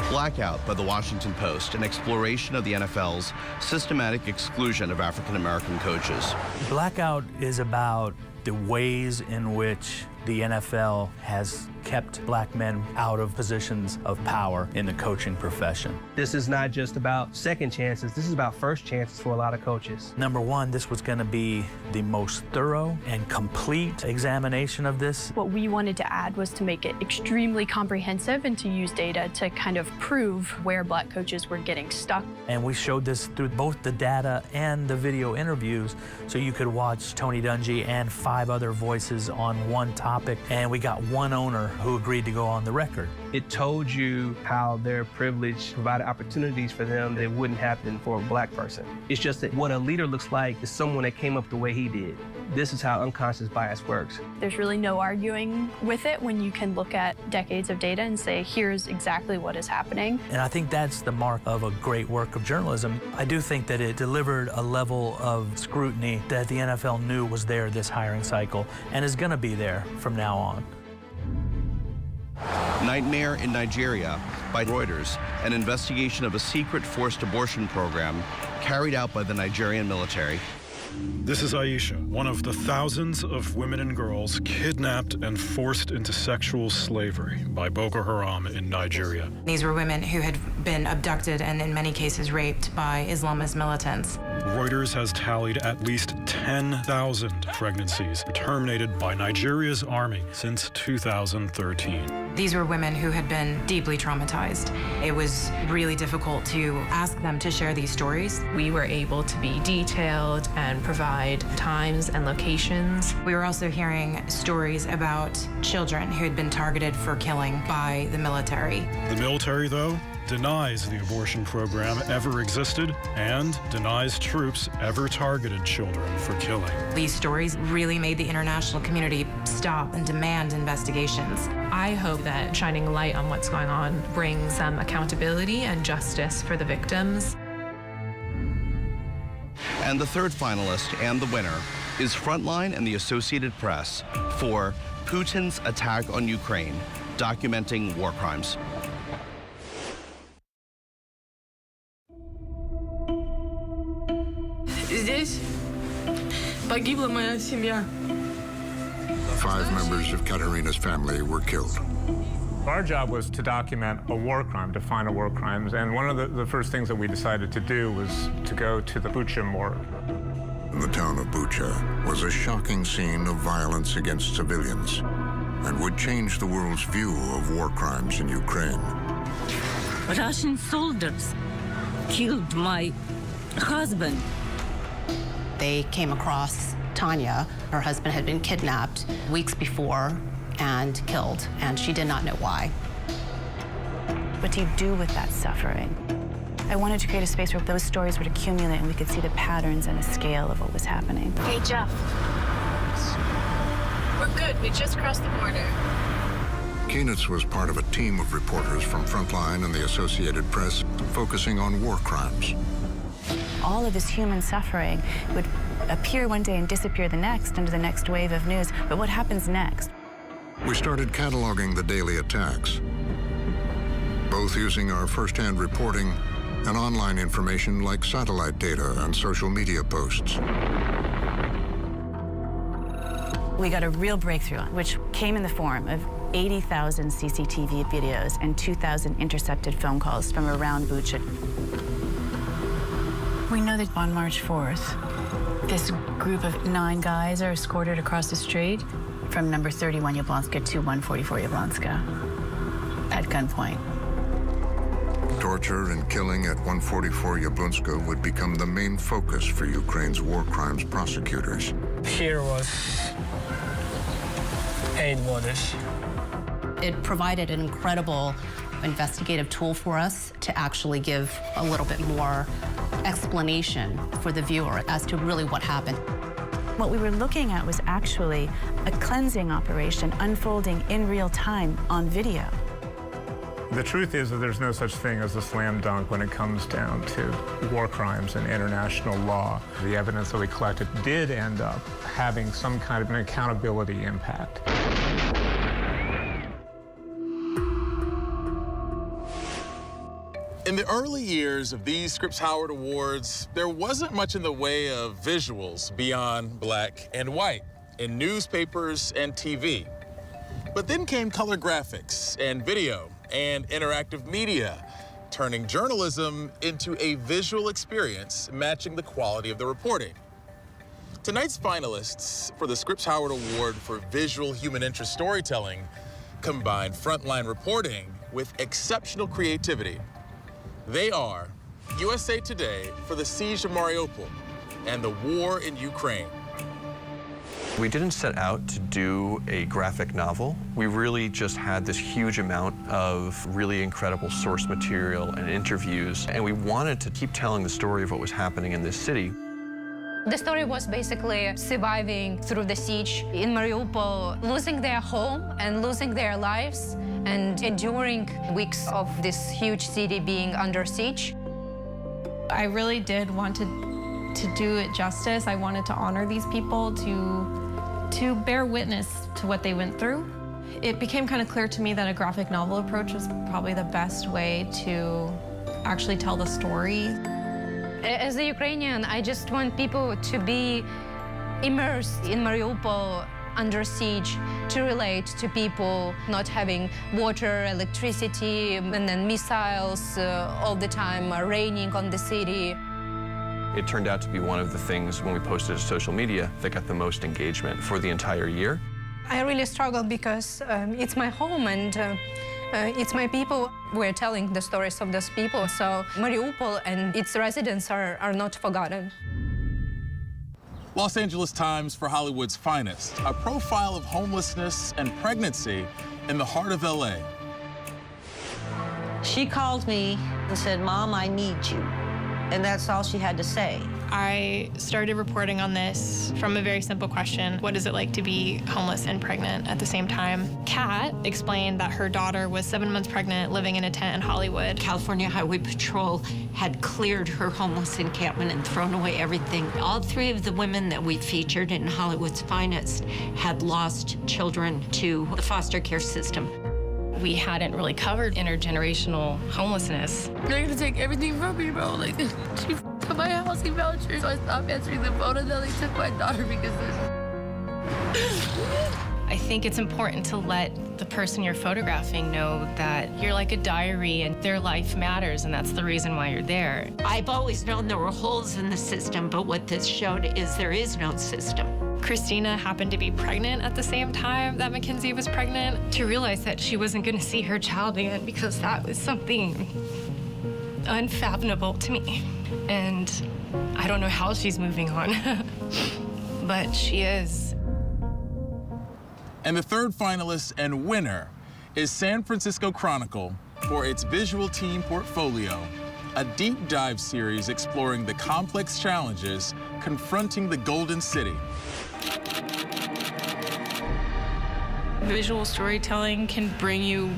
Blackout by the Washington Post, an exploration of the NFL's systematic exclusion of African American coaches. Blackout is about the ways in which the NFL has kept black men out of positions of power in the coaching profession. This is not just about second chances, this is about first chances for a lot of coaches. Number one, this was going to be the most thorough and complete examination of this. What we wanted to add was to make it extremely comprehensive and to use data to kind of prove where black coaches were getting stuck. And we showed this through both the data and the video interviews, so you could watch Tony Dungy and 5 other voices on one topic, and we got one owner who agreed to go on the record. It told you how their privilege provided opportunities for them that wouldn't happen for a black person. It's just that what a leader looks like is someone that came up the way he did. This is how unconscious bias works. There's really no arguing with it when you can look at decades of data and say, here's exactly what is happening. And I think that's the mark of a great work of journalism. I do think that it delivered a level of scrutiny that the NFL knew was there this hiring cycle and is going to be there from now on. Nightmare in Nigeria by Reuters, an investigation of a secret forced abortion program carried out by the Nigerian military. This is Aisha, one of the thousands of women and girls kidnapped and forced into sexual slavery by Boko Haram in Nigeria. These were women who had been abducted and in many cases raped by Islamist militants. Reuters has tallied at least 10,000 pregnancies terminated by Nigeria's army since 2013. These were women who had been deeply traumatized. It was really difficult to ask them to share these stories. We were able to be detailed and provide times and locations. We were also hearing stories about children who had been targeted for killing by the military. The military, though, denies the abortion program ever existed and denies troops ever targeted children for killing. These stories really made the international community stop and demand investigations. I hope that shining light on what's going on brings some accountability and justice for the victims. And the third finalist and the winner is Frontline and the Associated Press for Putin's Attack on Ukraine, documenting war crimes. Здесь погибла моя семья. 5 members of Katerina's family were killed. Our job was to document a war crime, to find a war crimes, and one of the first things that we decided to do was to go to the Bucha morgue. The town of Bucha was a shocking scene of violence against civilians and would change the world's view of war crimes in Ukraine. Russian soldiers killed my husband. They came across Tanya. Her husband had been kidnapped weeks before and killed, and she did not know why. What do you do with that suffering? I wanted to create a space where those stories would accumulate and we could see the patterns and the scale of what was happening. Hey, Jeff. We're good. We just crossed the border. Keenitz was part of a team of reporters from Frontline and the Associated Press focusing on war crimes. All of this human suffering would appear one day and disappear the next under the next wave of news. But what happens next? we started cataloging the daily attacks, both using our first-hand reporting and online information like satellite data and social media posts. We got a real breakthrough, which came in the form of 80,000 CCTV videos and 2,000 intercepted phone calls from around Bucha. We know that on March 4th, this group of 9 guys are escorted across the street from number 31 Yablonska to 144 Yablonska at gunpoint. Torture and killing at 144 Yablonska would become the main focus for Ukraine's war crimes prosecutors. Here was 8 bodies. It provided an incredible investigative tool for us to actually give a little bit more explanation for the viewer as to really what happened. What we were looking at was actually a cleansing operation unfolding in real time on video. The truth is that there's no such thing as a slam dunk when it comes down to war crimes and international law. The evidence that we collected did end up having some kind of an accountability impact. In the early years of these Scripps Howard Awards, there wasn't much in the way of visuals beyond black and white in newspapers and TV. But then came color graphics and video and interactive media, turning journalism into a visual experience matching the quality of the reporting. Tonight's finalists for the Scripps Howard Award for Visual Human Interest Storytelling combine frontline reporting with exceptional creativity. They are USA Today for the siege of Mariupol and the war in Ukraine. We didn't set out to do a graphic novel. We really just had this huge amount of really incredible source material and interviews, and we wanted to keep telling the story of what was happening in this city. The story was basically surviving through the siege in Mariupol, losing their home and losing their lives, and enduring weeks of this huge city being under siege. I really did want to do it justice. I wanted to honor these people, to bear witness to what they went through. It became kind of clear to me that a graphic novel approach was probably the best way to actually tell the story. As a Ukrainian, I just want people to be immersed in Mariupol under siege, to relate to people not having water, electricity, and then missiles all the time raining on the city. It turned out to be one of the things when we posted to social media that got the most engagement for the entire year. I really struggle because it's my home and it's my people. We're telling the stories of those people, so Mariupol and its residents are not forgotten. Los Angeles Times for Hollywood's Finest, a profile of homelessness and pregnancy in the heart of LA. She called me and said, "Mom, I need you." And that's all she had to say. I started reporting on this from a very simple question: what is it like to be homeless and pregnant at the same time? Kat explained that her daughter was 7 months pregnant, living in a tent in Hollywood. California Highway Patrol had cleared her homeless encampment and thrown away everything. All 3 of the women that we featured in Hollywood's Finest had lost children to the foster care system. We hadn't really covered intergenerational homelessness. They're gonna take everything from me, bro. Like, she f***ed my housing voucher, so I stopped answering the phone, and then they took my daughter because of this. I think it's important to let the person you're photographing know that you're like a diary and their life matters, and that's the reason why you're there. I've always known there were holes in the system, but what this showed is there is no system. Christina happened to be pregnant at the same time that Mackenzie was pregnant. To realize that she wasn't going to see her child again, because that was something unfathomable to me. And I don't know how she's moving on, but she is. And the third finalist and winner is San Francisco Chronicle for its visual team portfolio, a deep dive series exploring the complex challenges confronting the Golden City. Visual storytelling can bring you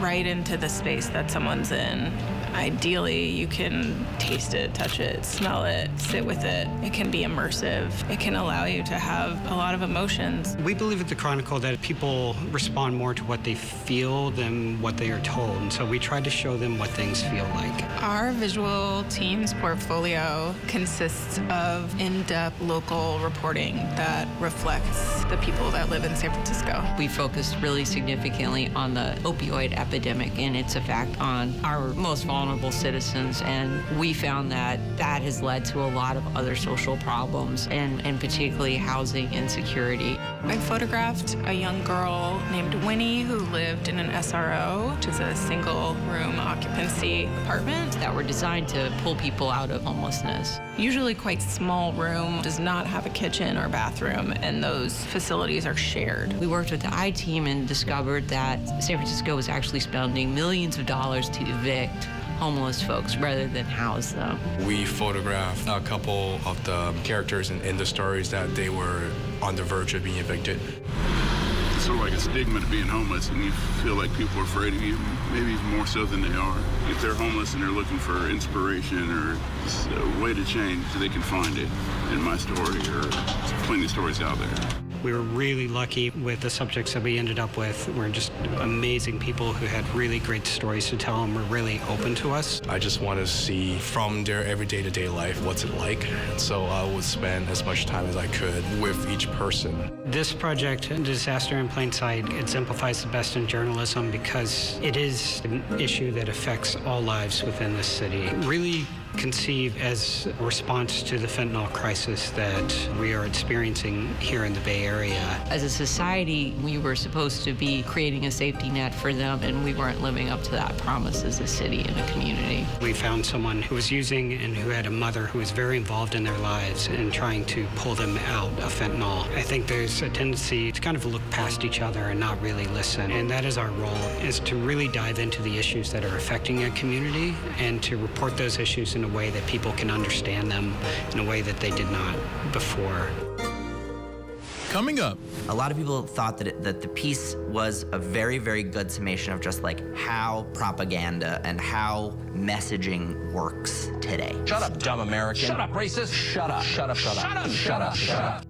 right into the space that someone's in. Ideally, you can taste it, touch it, smell it, sit with it. It can be immersive. It can allow you to have a lot of emotions. We believe at the Chronicle that people respond more to what they feel than what they are told, and so we try to show them what things feel like. Our visual team's portfolio consists of in-depth local reporting that reflects the people that live in San Francisco. We focused really significantly on the opioid epidemic and its effect on our most vulnerable citizens, and we found that that has led to a lot of other social problems, and particularly housing insecurity. I photographed a young girl named Winnie who lived in an SRO, which is a single-room occupancy apartment that were designed to pull people out of homelessness. Usually quite small room, does not have a kitchen or bathroom, and those facilities are shared. We worked with the I-Team and discovered that San Francisco was actually spending millions of dollars to evict homeless folks rather than house them. We photographed a couple of the characters in the stories that they were on the verge of being evicted. It's sort of like a stigma to being homeless, and you feel like people are afraid of you, maybe more so than they are. If they're homeless and they're looking for inspiration or a way to change, they can find it in my story, or there's plenty of stories out there. We were really lucky with the subjects that we ended up with. We're just amazing people who had really great stories to tell and were really open to us. I just want to see from their everyday to day life, what's it like? So I would spend as much time as I could with each person. This project, Disaster in Plain Sight, exemplifies the best in journalism because it is an issue that affects all lives within this city. Really conceived as a response to the fentanyl crisis that we are experiencing here in the Bay Area. As a society, we were supposed to be creating a safety net for them, and we weren't living up to that promise as a city and a community. We found someone who was using and who had a mother who was very involved in their lives and trying to pull them out of fentanyl. I think there's a tendency to kind of look past each other and not really listen, and that is our role, is to really dive into the issues that are affecting a community and to report those issues in a way that people can understand them in a way that they did not before. Coming up. A lot of people thought that the piece was a very, very good summation of just like how propaganda and how messaging works today. Shut up, dumb American. Shut up, racist. Shut up. Shut up, shut up. Shut up, shut up, shut up.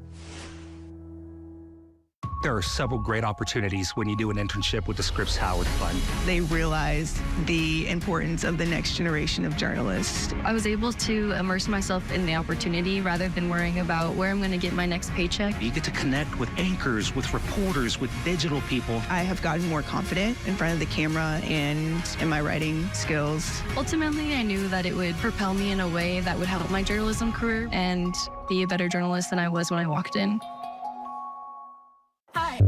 There are several great opportunities when you do an internship with the Scripps Howard Fund. They realized the importance of the next generation of journalists. I was able to immerse myself in the opportunity rather than worrying about where I'm going to get my next paycheck. You get to connect with anchors, with reporters, with digital people. I have gotten more confident in front of the camera and in my writing skills. Ultimately, I knew that it would propel me in a way that would help my journalism career and be a better journalist than I was when I walked in. Hi.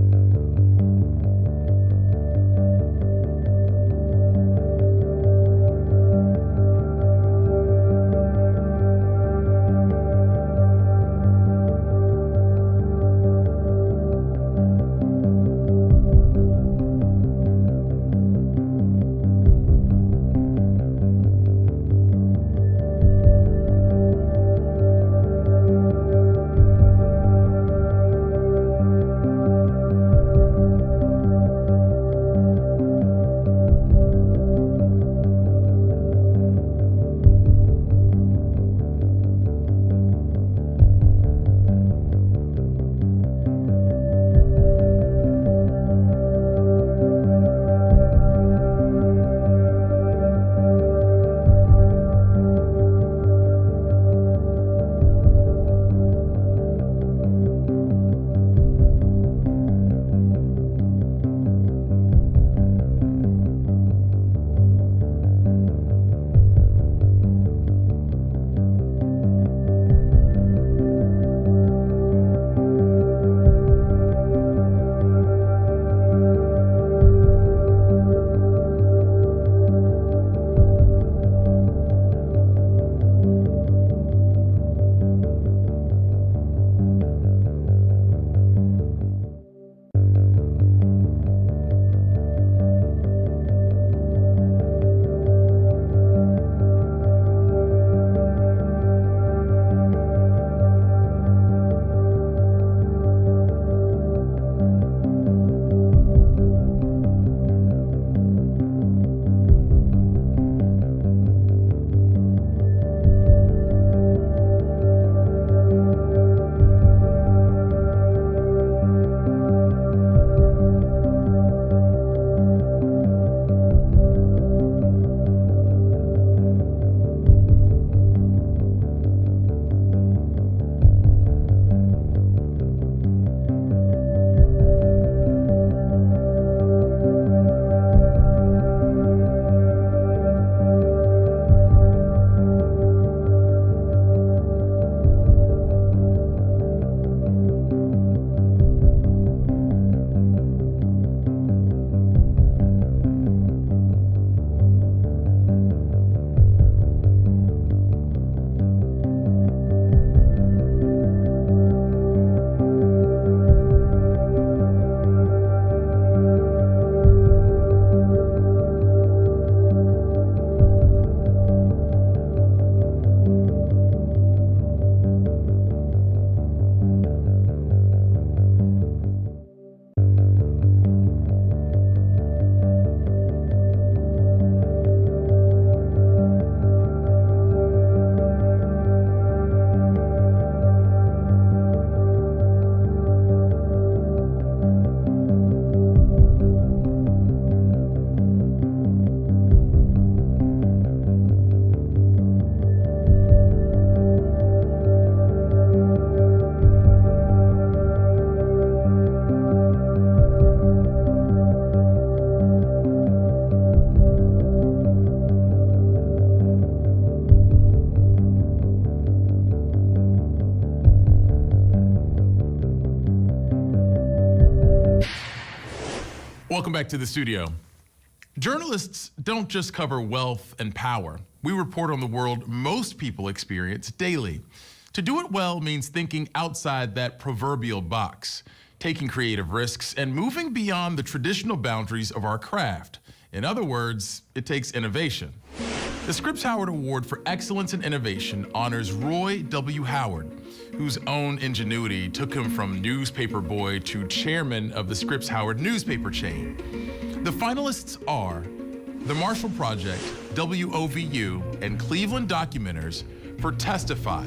Welcome back to the studio. Journalists don't just cover wealth and power. We report on the world most people experience daily. To do it well means thinking outside that proverbial box, taking creative risks, and moving beyond the traditional boundaries of our craft. In other words, it takes innovation. The Scripps Howard Award for Excellence in Innovation honors Roy W. Howard, whose own ingenuity took him from newspaper boy to chairman of the Scripps Howard newspaper chain. The finalists are the Marshall Project, WOVU, and Cleveland Documenters for Testify.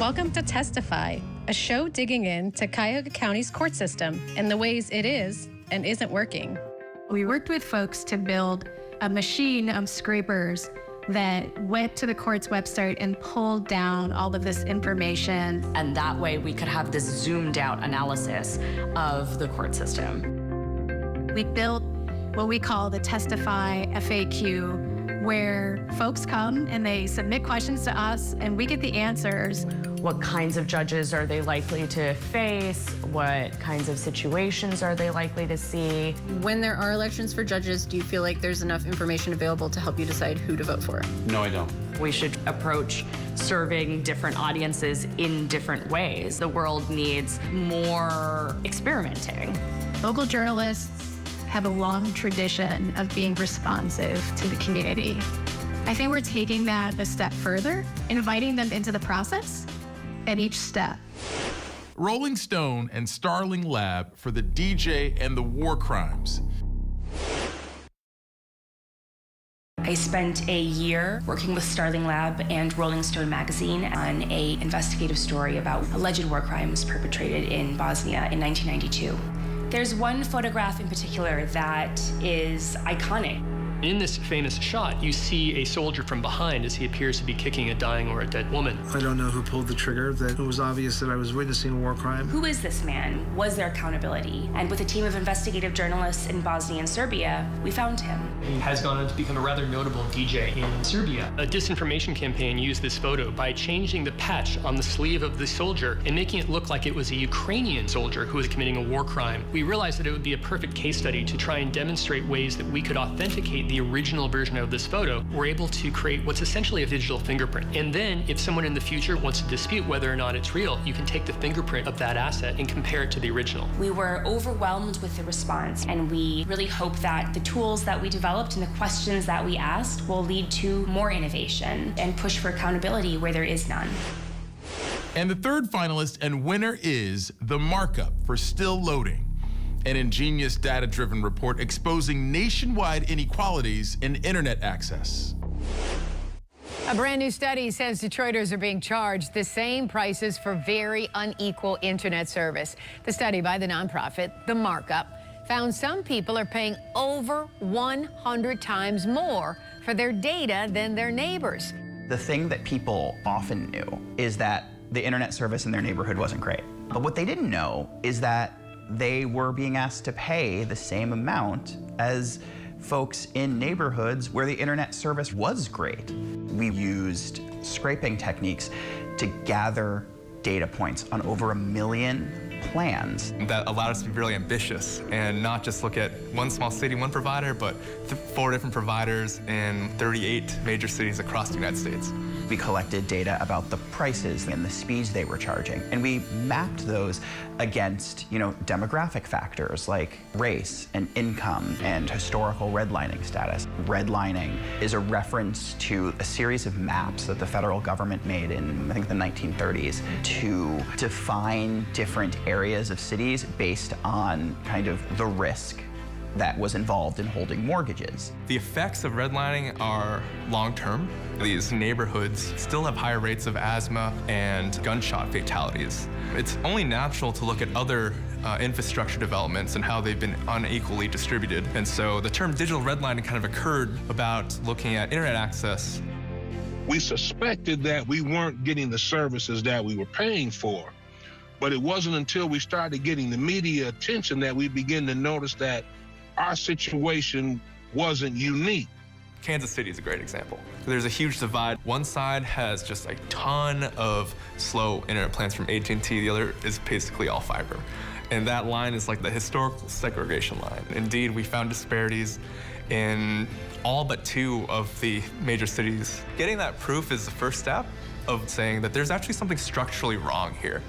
Welcome to Testify, a show digging into Cuyahoga County's court system and the ways it is and isn't working. We worked with folks to build a machine of scrapers that went to the court's website and pulled down all of this information. And that way we could have this zoomed out analysis of the court system. We built what we call the Testify FAQ, where folks come and they submit questions to us and we get the answers. What kinds of judges are they likely to face? What kinds of situations are they likely to see? When there are elections for judges, do you feel like there's enough information available to help you decide who to vote for? No, I don't. We should approach serving different audiences in different ways. The world needs more experimenting. Local journalists have a long tradition of being responsive to the community. I think we're taking that a step further, inviting them into the process at each step. Rolling Stone and Starling Lab for the DJ and the war crimes. I spent a year working with Starling Lab and Rolling Stone magazine on an investigative story about alleged war crimes perpetrated in Bosnia in 1992. There's one photograph in particular that is iconic. In this famous shot, you see a soldier from behind as he appears to be kicking a dying or a dead woman. I don't know who pulled the trigger. It was obvious that I was witnessing a war crime. Who is this man? Was there accountability? And with a team of investigative journalists in Bosnia and Serbia, we found him. He has gone on to become a rather notable DJ in Serbia. A disinformation campaign used this photo by changing the patch on the sleeve of the soldier and making it look like it was a Ukrainian soldier who was committing a war crime. We realized that it would be a perfect case study to try and demonstrate ways that we could authenticate the original version of this photo. We're able to create what's essentially a digital fingerprint. And then if someone in the future wants to dispute whether or not it's real, you can take the fingerprint of that asset and compare it to the original. We were overwhelmed with the response, and we really hope that the tools that we developed and the questions that we asked will lead to more innovation and push for accountability where there is none. And the third finalist and winner is The Markup for Still Loading, an ingenious data-driven report exposing nationwide inequalities in internet access. A brand new study says Detroiters are being charged the same prices for very unequal internet service. The study by the nonprofit The Markup found some people are paying over 100 times more for their data than their neighbors. The thing that people often knew is that the internet service in their neighborhood wasn't great. But what they didn't know is that they were being asked to pay the same amount as folks in neighborhoods where the internet service was great. We used scraping techniques to gather data points on over 1 million plans. That allowed us to be really ambitious and not just look at one small city, one provider, but 4 different providers in 38 major cities across the United States. We collected data about the prices and the speeds they were charging, and we mapped those against, demographic factors like race and income and historical redlining status. Redlining is a reference to a series of maps that the federal government made in, I think, the 1930s to define different areas of cities based on kind of the risk that was involved in holding mortgages. The effects of redlining are long-term. These neighborhoods still have higher rates of asthma and gunshot fatalities. It's only natural to look at other infrastructure developments and how they've been unequally distributed. And so the term digital redlining kind of occurred about looking at internet access. We suspected that we weren't getting the services that we were paying for. But it wasn't until we started getting the media attention that we began to notice that our situation wasn't unique. Kansas City is a great example. There's a huge divide. One side has just a ton of slow internet plans from AT&T. The other is basically all fiber. And that line is like the historical segregation line. Indeed, we found disparities in all but 2 of the major cities. Getting that proof is the first step of saying that there's actually something structurally wrong here.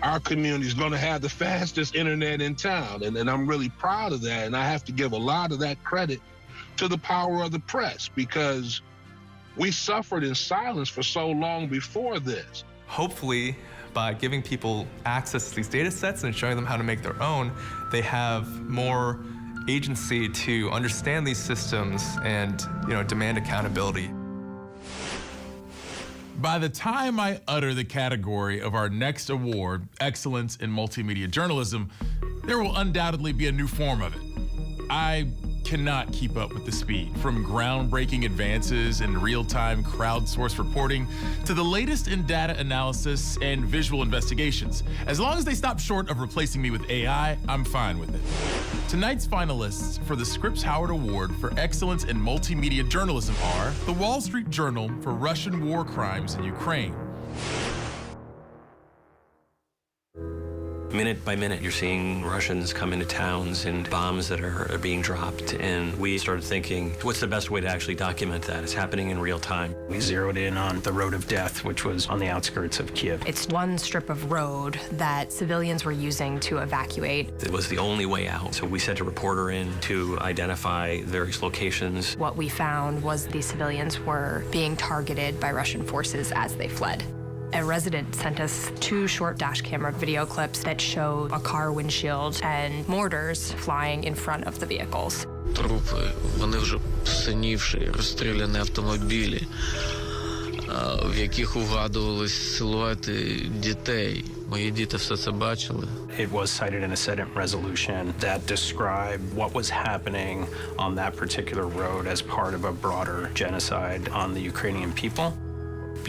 Our community is going to have the fastest internet in town, and I'm really proud of that, and I have to give a lot of that credit to the power of the press, because we suffered in silence for so long before this. Hopefully, by giving people access to these data sets and showing them how to make their own, they have more agency to understand these systems and, demand accountability. By the time I utter the category of our next award, Excellence in Multimedia Journalism, there will undoubtedly be a new form of it. I cannot keep up with the speed, from groundbreaking advances in real-time crowdsourced reporting to the latest in data analysis and visual investigations. As long as they stop short of replacing me with AI, I'm fine with it. Tonight's finalists for the Scripps Howard Award for Excellence in Multimedia Journalism are the Wall Street Journal for Russian war crimes in Ukraine. Minute by minute, you're seeing Russians come into towns and bombs that are being dropped. And we started thinking, what's the best way to actually document that? It's happening in real time. We zeroed in on the Road of Death, which was on the outskirts of Kiev. It's one strip of road that civilians were using to evacuate. It was the only way out. So we sent a reporter in to identify various locations. What we found was the civilians were being targeted by Russian forces as they fled. A resident sent us 2 short dash camera video clips that show a car windshield and mortars flying in front of the vehicles. Трупи, вони вже синівші, розстріляні автомобілі, в яких угадувались силуети дітей. Мої діти все це бачили. It was cited in a Senate resolution that described what was happening on that particular road as part of a broader genocide on the Ukrainian people.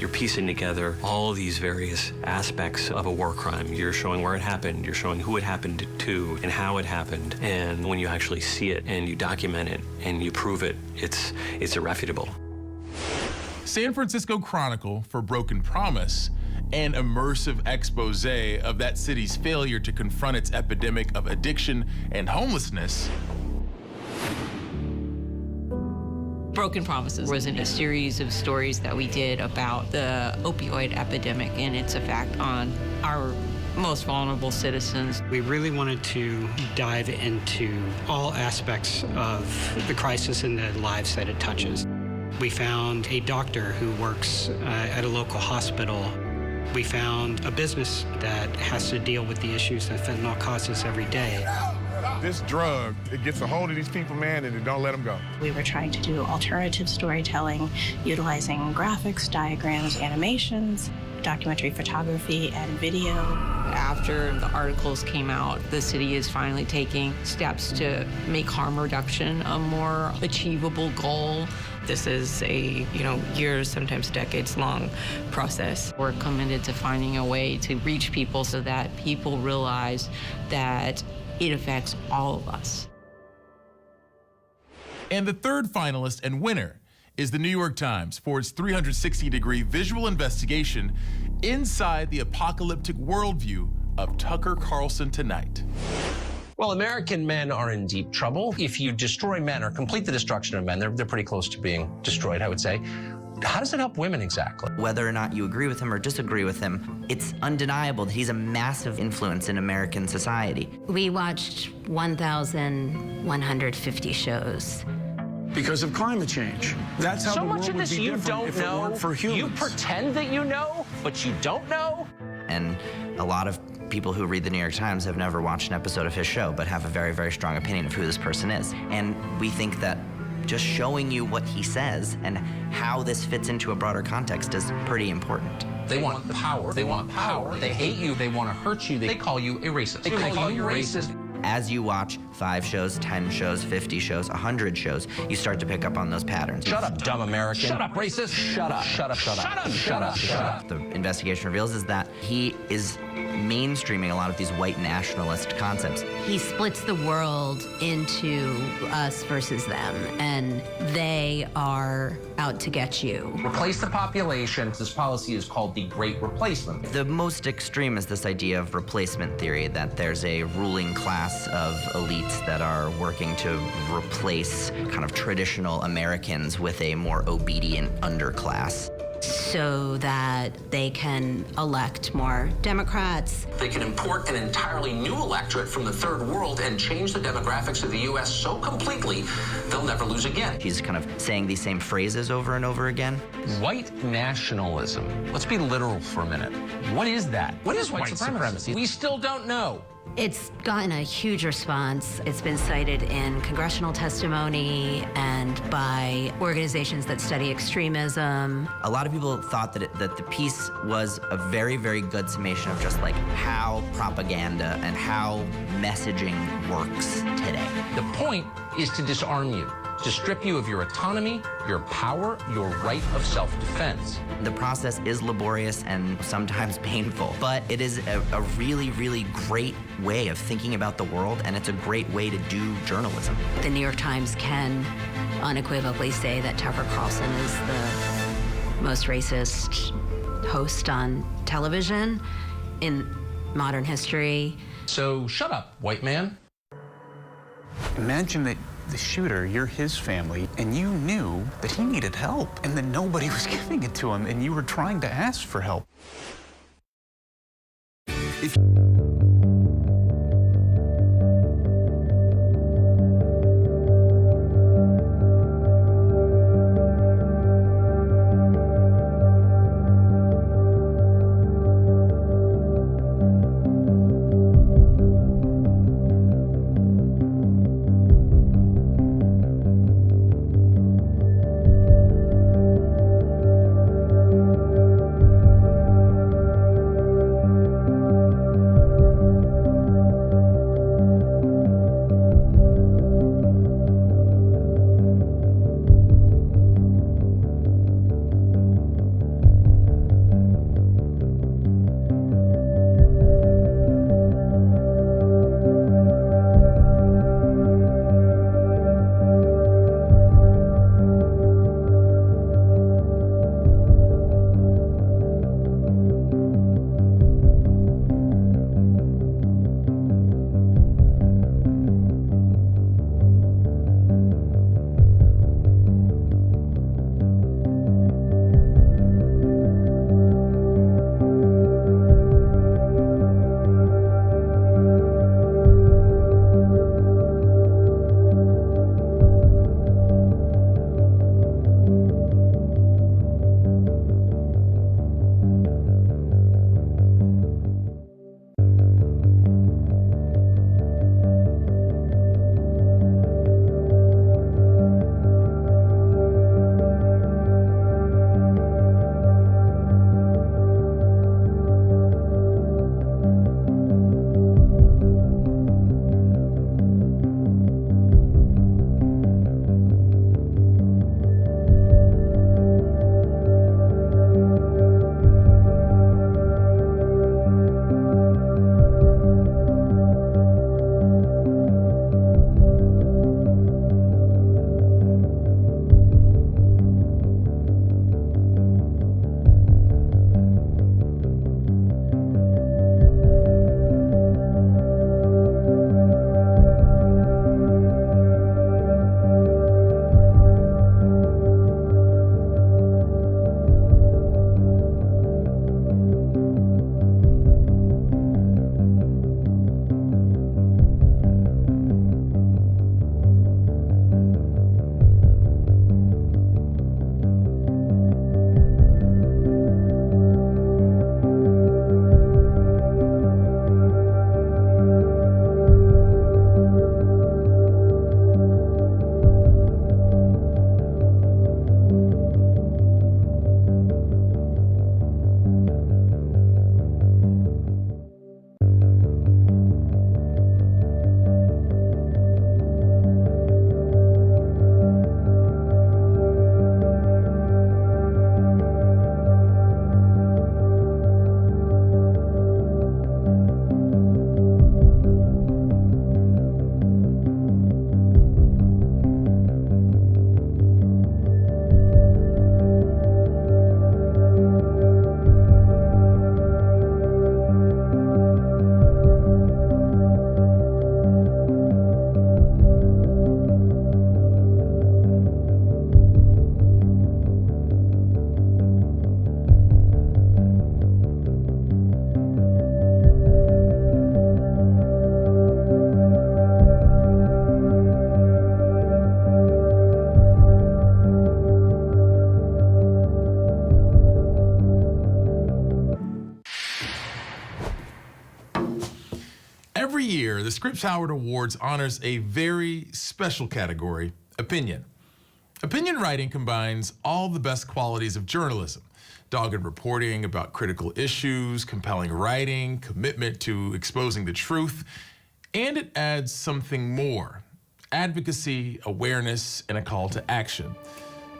You're piecing together all of these various aspects of a war crime. You're showing where it happened, you're showing who it happened to, and how it happened. And when you actually see it and you document it and you prove it, it's irrefutable. San Francisco Chronicle for Broken Promise, an immersive expose of that city's failure to confront its epidemic of addiction and homelessness. Broken Promises was a series of stories that we did about the opioid epidemic and its effect on our most vulnerable citizens. We really wanted to dive into all aspects of the crisis in the lives that it touches. We found a doctor who works at a local hospital. We found a business that has to deal with the issues that fentanyl causes every day. This drug, it gets a hold of these people, man, and it don't let them go. We were trying to do alternative storytelling, utilizing graphics, diagrams, animations, documentary photography, and video. After the articles came out, the city is finally taking steps to make harm reduction a more achievable goal. This is a, years, sometimes decades-long process. We're committed to finding a way to reach people so that people realize that it affects all of us. And the third finalist and winner is the New York Times for its 360-degree visual investigation inside the apocalyptic worldview of Tucker Carlson Tonight. Well, American men are in deep trouble. If you destroy men or complete the destruction of men, they're pretty close to being destroyed, I would say. How does it help women exactly? Whether or not you agree with him or disagree with him, it's undeniable that he's a massive influence in American society. We watched 1,150 shows. Because of climate change. That's how so the much world of would this be you different don't if it know. weren't for humans. You pretend that you know, but you don't know. And a lot of people who read the New York Times have never watched an episode of his show, but have a very, very strong opinion of who this person is. And we think that just showing you what he says and how this fits into a broader context is pretty important. They want power. They want power. They hate you. They want to hurt you. They call you a racist. They call you racist. As you watch 5 shows, 10 shows, 50 shows, 100 shows, you start to pick up on those patterns. Shut up, dumb American. Shut up, racist. Shut up. Shut up, shut up. Shut up, shut up, shut up. The investigation reveals is that he is mainstreaming a lot of these white nationalist concepts. He splits the world into us versus them, and they are out to get you. Replace the population. This policy is called the Great Replacement. The most extreme is this idea of replacement theory, that there's a ruling class of elites that are working to replace kind of traditional Americans with a more obedient underclass. So that they can elect more Democrats. They can import an entirely new electorate from the third world and change the demographics of the U.S. so completely, they'll never lose again. He's kind of saying these same phrases over and over again. White nationalism. Let's be literal for a minute. What is that? What is white supremacy? We still don't know. It's gotten a huge response. It's been cited in congressional testimony and by organizations that study extremism. A lot of people thought that the piece was a very, very good summation of just like how propaganda and how messaging works today. The point is to disarm you, to strip you of your autonomy, your power, your right of self-defense. The process is laborious and sometimes painful, but it is a really, really great way of thinking about the world, and it's a great way to do journalism. The New York Times can unequivocally say that Tucker Carlson is the most racist host on television in modern history. So shut up, white man. Imagine that the shooter, you're his family, and you knew that he needed help, and that nobody was giving it to him, and you were trying to ask for help. Scripps Howard Awards honors a very special category, opinion. Opinion writing combines all the best qualities of journalism: dogged reporting about critical issues, compelling writing, commitment to exposing the truth, and it adds something more: advocacy, awareness, and a call to action.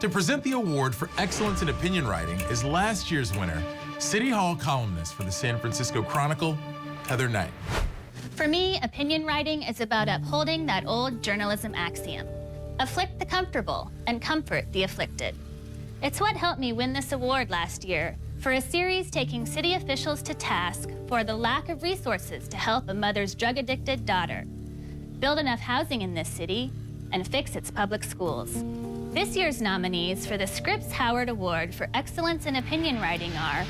To present the award for excellence in opinion writing is last year's winner, City Hall columnist for the San Francisco Chronicle, Heather Knight. For me, opinion writing is about upholding that old journalism axiom: afflict the comfortable and comfort the afflicted. It's what helped me win this award last year for a series taking city officials to task for the lack of resources to help a mother's drug-addicted daughter, build enough housing in this city, and fix its public schools. This year's nominees for the Scripps Howard Award for Excellence in Opinion Writing are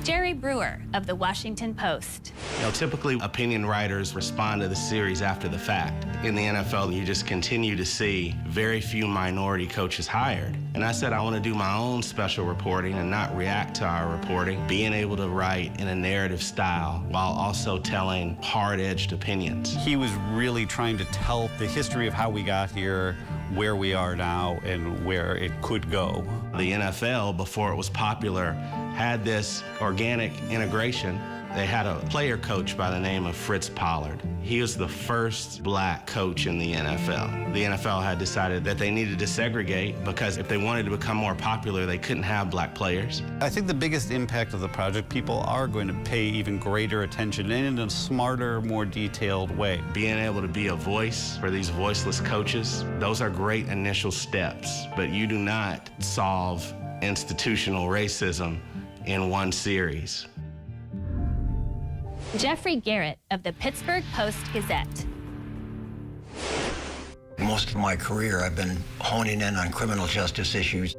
Jerry Brewer of the Washington Post. Typically opinion writers respond to the series after the fact. In the NFL, you just continue to see very few minority coaches hired. And I said I want to do my own special reporting and not react to our reporting, being able to write in a narrative style while also telling hard-edged opinions. He was really trying to tell the history of how we got here, where we are now, and where it could go. The NFL, before it was popular, had this organic integration. They had a player coach by the name of Fritz Pollard. He was the first black coach in the NFL. The NFL had decided that they needed to segregate because if they wanted to become more popular, they couldn't have black players. I think the biggest impact of the project, people are going to pay even greater attention in a smarter, more detailed way. Being able to be a voice for these voiceless coaches, those are great initial steps, but you do not solve institutional racism in one series. Jeffrey Garrett of the Pittsburgh Post-Gazette. Most of my career, I've been honing in on criminal justice issues.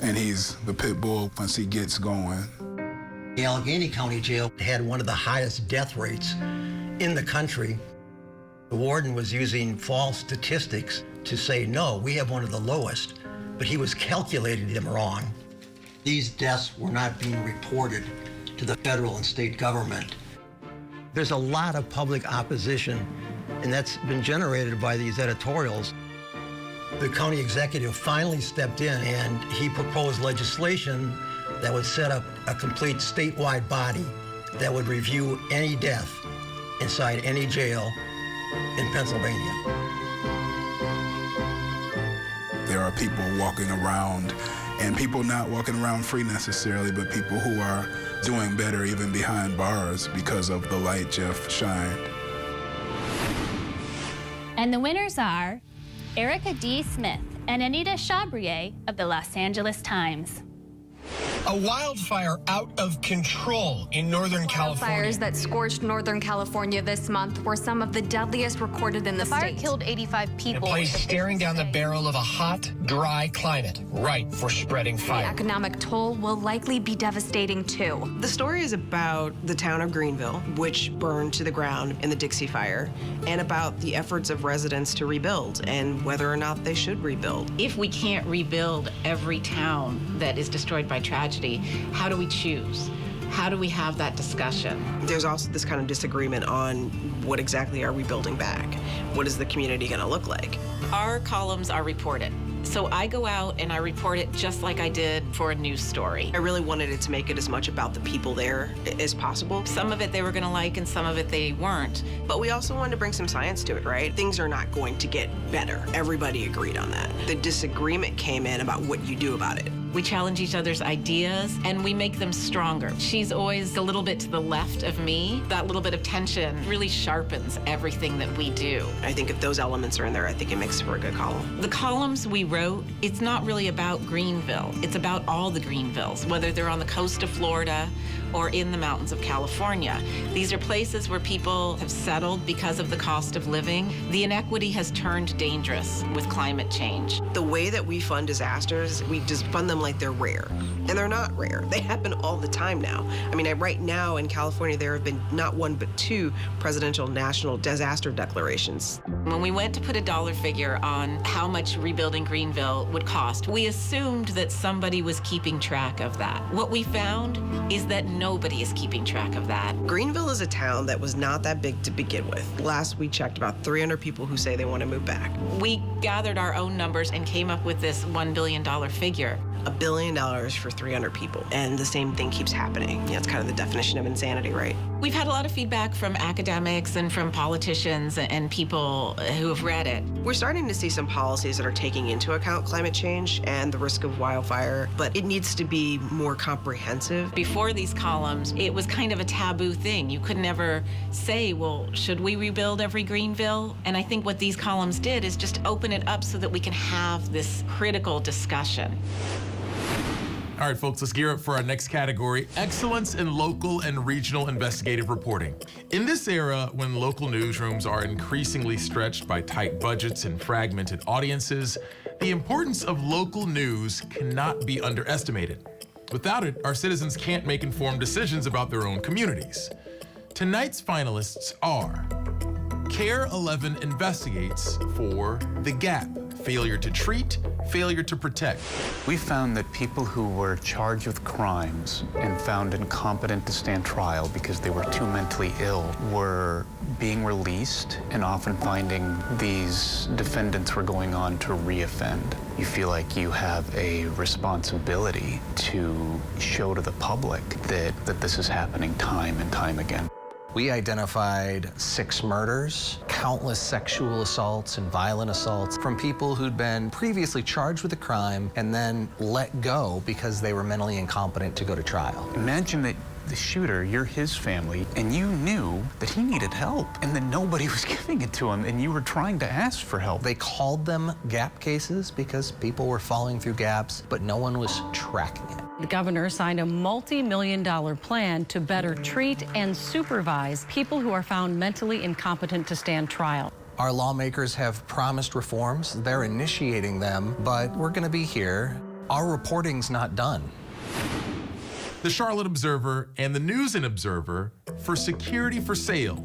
And he's the pit bull once he gets going. The Allegheny County Jail had one of the highest death rates in the country. The warden was using false statistics to say, no, we have one of the lowest, but he was calculating them wrong. These deaths were not being reported to the federal and state government. There's a lot of public opposition, and that's been generated by these editorials. The county executive finally stepped in, and he proposed legislation that would set up a complete statewide body that would review any death inside any jail in Pennsylvania. There are people walking around, and people not walking around free necessarily, but people who are doing better even behind bars because of the light Jeff shined. And the winners are Erica D. Smith and Anita Chabrier of the Los Angeles Times. A wildfire out of control in Northern California. Fires that scorched Northern California this month were some of the deadliest recorded in the state. The fire killed 85 people. A place staring down the barrel of a hot, dry climate, ripe for spreading fire. The economic toll will likely be devastating, too. The story is about the town of Greenville, which burned to the ground in the Dixie Fire, and about the efforts of residents to rebuild and whether or not they should rebuild. If we can't rebuild every town that is destroyed by tragedy, how do we choose? How do we have that discussion? There's also this kind of disagreement on what exactly are we building back? What is the community going to look like? Our columns are reported. So I go out and I report it just like I did for a news story. I really wanted it to make it as much about the people there as possible. Some of it they were going to like and some of it they weren't. But we also wanted to bring some science to it, right? Things are not going to get better. Everybody agreed on that. The disagreement came in about what you do about it. We challenge each other's ideas and we make them stronger. She's always a little bit to the left of me. That little bit of tension really sharpens everything that we do. I think if those elements are in there, I think it makes for a good column. The columns we wrote, it's not really about Greenville. It's about all the Greenvilles, whether they're on the coast of Florida or in the mountains of California. These are places where people have settled because of the cost of living. The inequity has turned dangerous with climate change. The way that we fund disasters, we just fund them like they're rare. And they're not rare. They happen all the time now. I mean, right now in California, there have been not one but two presidential national disaster declarations. When we went to put a dollar figure on how much rebuilding Greenville would cost, we assumed that somebody was keeping track of that. What we found is that nobody is keeping track of that. Greenville is a town that was not that big to begin with. Last we checked, about 300 people who say they want to move back. We gathered our own numbers and came up with this $1 billion figure. $1 billion for 300 people. And the same thing keeps happening. Yeah, it's kind of the definition of insanity, right? We've had a lot of feedback from academics and from politicians and people who have read it. We're starting to see some policies that are taking into account climate change and the risk of wildfire, but it needs to be more comprehensive. Before these columns, it was kind of a taboo thing. You could never say, well, should we rebuild every Greenville? And I think what these columns did is just open it up so that we can have this critical discussion. All right, folks, let's gear up for our next category, excellence in local and regional investigative reporting. In this era, when local newsrooms are increasingly stretched by tight budgets and fragmented audiences, the importance of local news cannot be underestimated. Without it, our citizens can't make informed decisions about their own communities. Tonight's finalists are Care 11 investigates for The Gap, failure to treat, failure to protect. We found that people who were charged with crimes and found incompetent to stand trial because they were too mentally ill were being released, and often finding these defendants were going on to reoffend. You feel like you have a responsibility to show to the public that this is happening time and time again. We identified 6 murders, countless sexual assaults and violent assaults from people who'd been previously charged with a crime and then let go because they were mentally incompetent to go to trial. Imagine that the shooter, you're his family, and you knew that he needed help, and that nobody was giving it to him, and you were trying to ask for help. They called them gap cases because people were falling through gaps, but no one was tracking it. The governor signed a multi-million-dollar plan to better treat and supervise people who are found mentally incompetent to stand trial. Our lawmakers have promised reforms. They're initiating them, but we're going to be here. Our reporting's not done. The Charlotte Observer and the News and Observer for Security for Sale.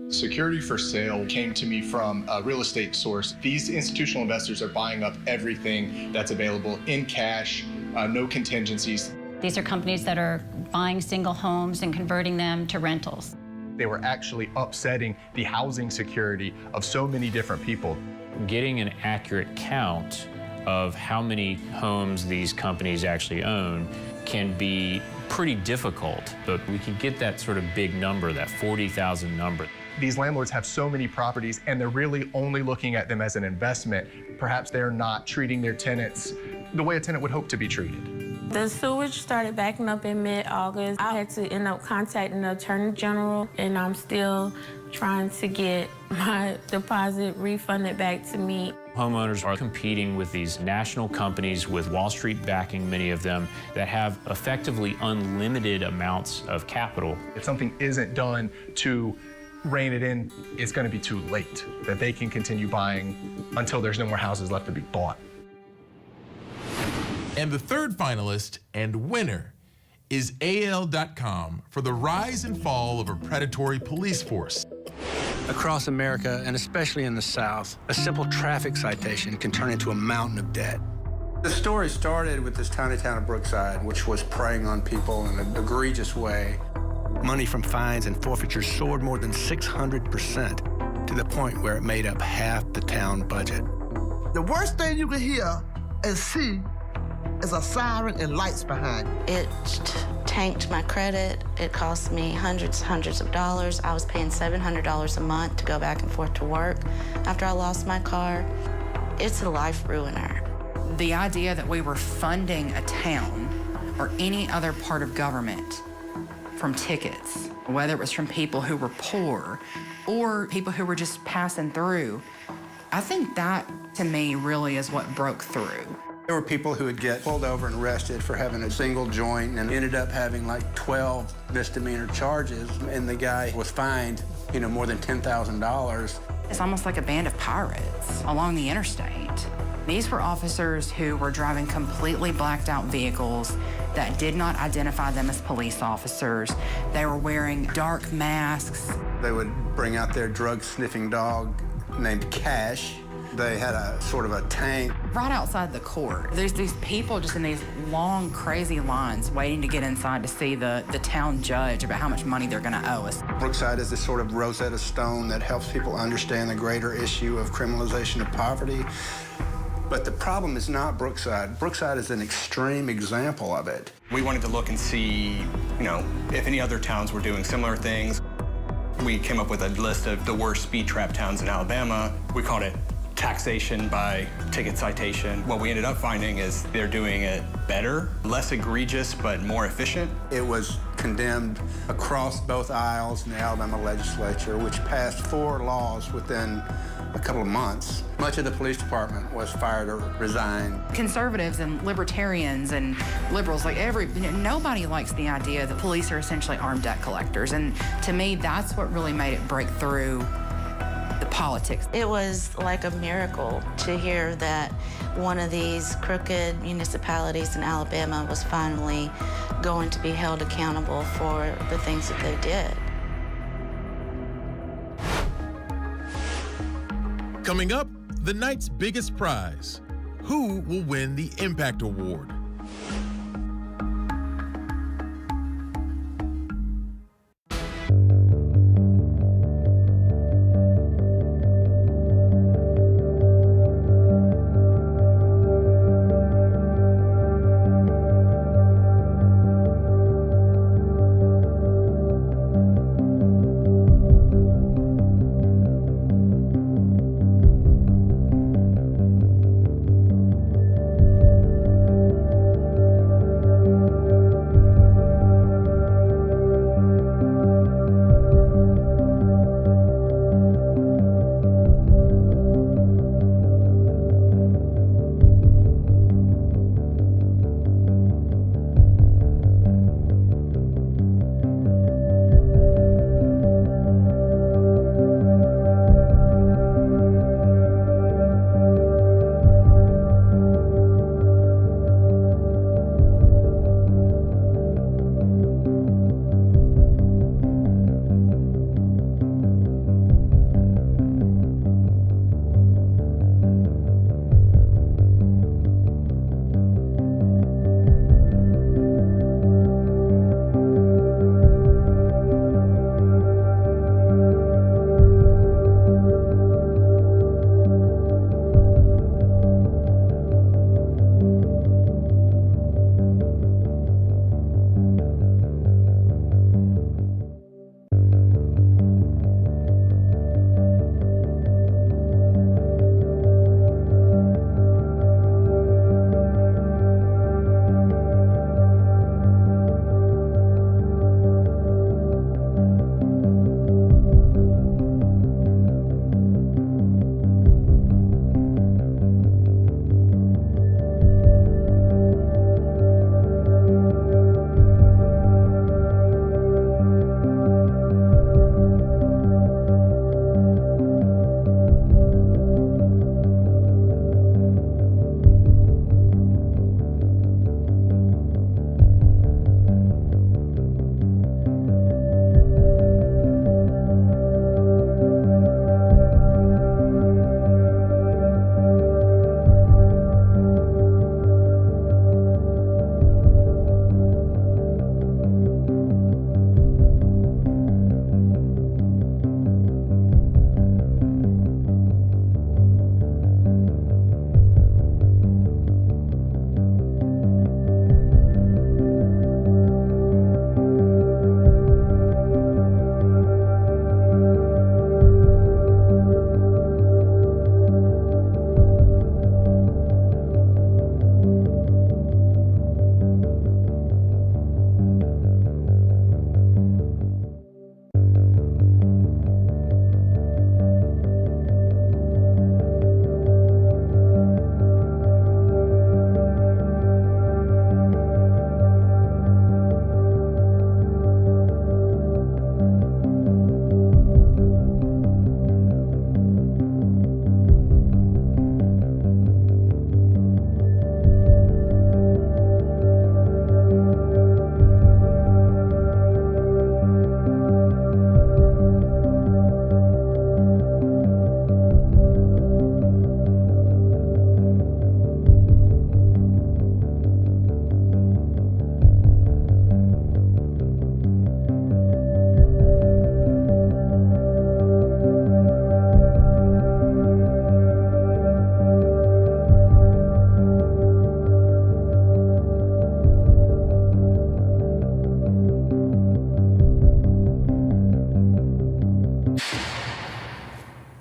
Security for sale came to me from a real estate source. These institutional investors are buying up everything that's available in cash, no contingencies. These are companies that are buying single homes and converting them to rentals. They were actually upsetting the housing security of so many different people. Getting an accurate count of how many homes these companies actually own can be pretty difficult, but we can get that sort of big number, that 40,000 number. These landlords have so many properties and they're really only looking at them as an investment. Perhaps they're not treating their tenants the way a tenant would hope to be treated. The sewage started backing up in mid-August. I had to end up contacting the Attorney General, and I'm still trying to get my deposit refunded back to me. Homeowners are competing with these national companies with Wall Street backing, many of them, that have effectively unlimited amounts of capital. If something isn't done to rein it in, it's going to be too late, that they can continue buying until there's no more houses left to be bought. And the third finalist and winner is AL.com for the rise and fall of a predatory police force. Across America, and especially in the South, a simple traffic citation can turn into a mountain of debt. The story started with this tiny town of Brookside, which was preying on people in an egregious way. Money from fines and forfeitures soared more than 600% to the point where it made up half the town budget. The worst thing you can hear and see is a siren and lights behind it. Tanked my credit. It cost me hundreds of dollars. I was paying $700 a month to go back and forth to work after I lost my car. It's a life ruiner. The idea that we were funding a town or any other part of government from tickets, whether it was from people who were poor or people who were just passing through, I think that, to me, really is what broke through. There were people who would get pulled over and arrested for having a single joint and ended up having like 12 misdemeanor charges, and the guy was fined, more than $10,000. It's almost like a band of pirates along the interstate. These were officers who were driving completely blacked out vehicles that did not identify them as police officers. They were wearing dark masks. They would bring out their drug-sniffing dog named Cash. They had a sort of a tank. Right outside the court, there's these people just in these long, crazy lines waiting to get inside to see the town judge about how much money they're gonna owe us. Brookside is this sort of Rosetta Stone that helps people understand the greater issue of criminalization of poverty. But the problem is not Brookside. Brookside is an extreme example of it. We wanted to look and see, if any other towns were doing similar things. We came up with a list of the worst speed trap towns in Alabama. We called it taxation by ticket citation. What we ended up finding is they're doing it better, less egregious, but more efficient. It was condemned across both aisles in the Alabama legislature, which passed 4 laws within a couple of months. Much of the police department was fired or resigned. Conservatives and libertarians and liberals, nobody likes the idea that police are essentially armed debt collectors. And to me, that's what really made it break through the politics. It was like a miracle to hear that one of these crooked municipalities in Alabama was finally going to be held accountable for the things that they did. Coming up, the night's biggest prize. Who will win the Impact Award?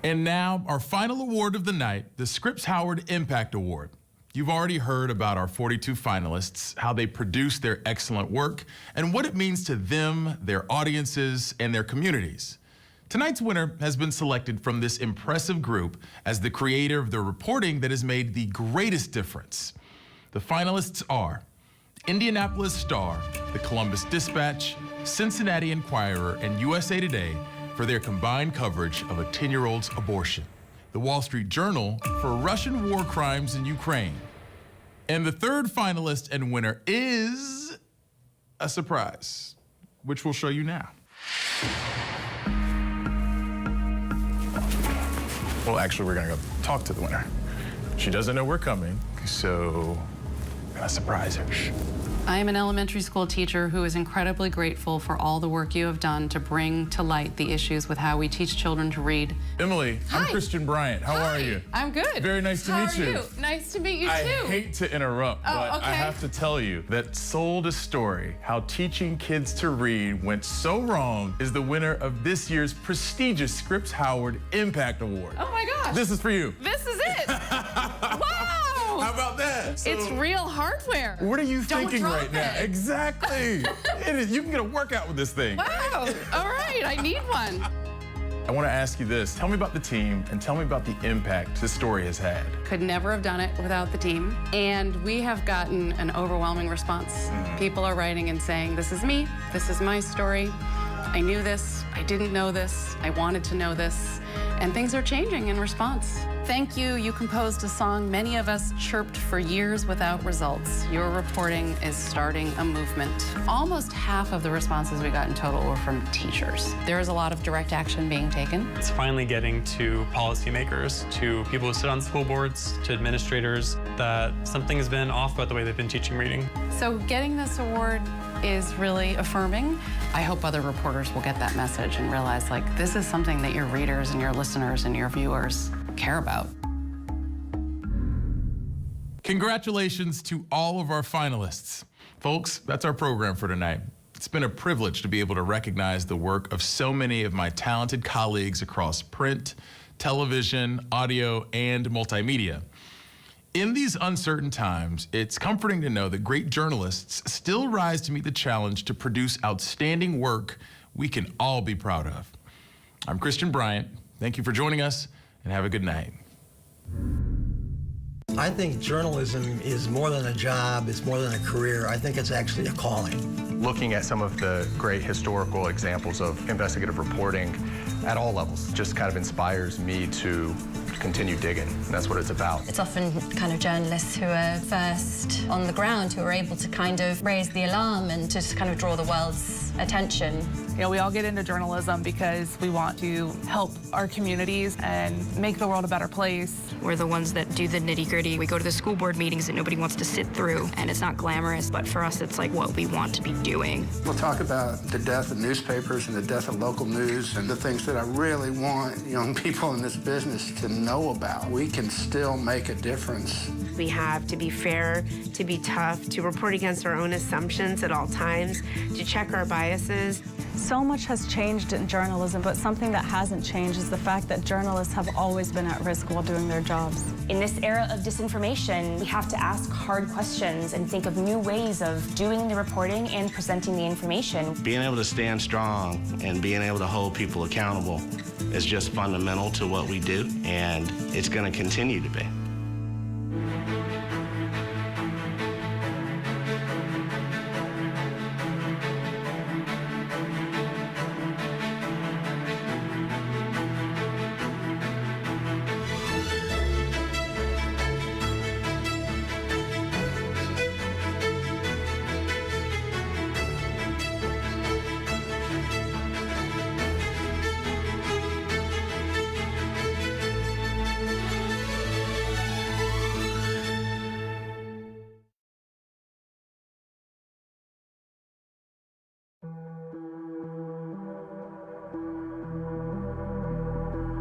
And now, our final award of the night, the Scripps Howard Impact Award. You've already heard about our 42 finalists, how they produce their excellent work, and what it means to them, their audiences, and their communities. Tonight's winner has been selected from this impressive group as the creator of the reporting that has made the greatest difference. The finalists are Indianapolis Star, the Columbus Dispatch, Cincinnati Enquirer, and USA Today for their combined coverage of a 10-year-old's abortion. The Wall Street Journal for Russian war crimes in Ukraine. And the third finalist and winner is a surprise, which we'll show you now. Well, actually, we're gonna go talk to the winner. She doesn't know we're coming, so we're gonna surprise her. I am an elementary school teacher who is incredibly grateful for all the work you have done to bring to light the issues with how we teach children to read. Emily, Hi. I'm Christian Bryant. How are you? I'm good. Very nice to meet you. How are you? Nice to meet you, I too. hate to interrupt, but okay. I have to tell you that Sold a Story, How Teaching Kids to Read Went So Wrong, is the winner of this year's prestigious Scripps Howard Impact Award. Oh my gosh. This is for you. This is it. Wow. How about that? So, it's real hardware. what are you Don't thinking drop right now? it. Exactly. It is. You can get a workout with this thing. Wow. All right. I need one. I want to ask you this. Tell me about the team and tell me about the impact this story has had. Could never have done it without the team. And we have gotten an overwhelming response. People are writing and saying, this is me. This is my story. I knew this. I didn't know this. I wanted to know this. And things are changing in response. Thank you. You composed a song many of us chirped for years without results. Your reporting is starting a movement. Almost half of the responses we got in total were from teachers. There is a lot of direct action being taken. It's finally getting to policymakers, to people who sit on school boards, to administrators, that something has been off about the way they've been teaching reading. So getting this award is really affirming. I hope other reporters will get that message and realize, like, this is something that your readers and your listeners and your viewers care about. Congratulations to all of our finalists. Folks, that's our program for tonight. It's been a privilege to be able to recognize the work of so many of my talented colleagues across print, television, audio, and multimedia. In these uncertain times, it's comforting to know that great journalists still rise to meet the challenge to produce outstanding work we can all be proud of. I'm Christian Bryant. Thank you for joining us, and have a good night. I think journalism is more than a job, it's more than a career. I think it's actually a calling. Looking at some of the great historical examples of investigative reporting at all levels just kind of inspires me to continue digging. And that's what it's about. It's often kind of journalists who are first on the ground who are able to kind of raise the alarm and just kind of draw the world's attention. You know, we all get into journalism because we want to help our communities and make the world a better place. We're the ones that do the nitty-gritty. We go to the school board meetings that nobody wants to sit through, and it's not glamorous, but for us, it's like what we want to be doing. We'll talk about the death of newspapers and the death of local news and the things that I really want young people in this business to know about. We can still make a difference. We have to be fair, to be tough, to report against our own assumptions at all times, to check our biases. So much has changed in journalism, but something that hasn't changed is the fact that journalists have always been at risk while doing their jobs. In this era of disinformation, we have to ask hard questions and think of new ways of doing the reporting and presenting the information. Being able to stand strong and being able to hold people accountable is just fundamental to what we do, and it's going to continue to be.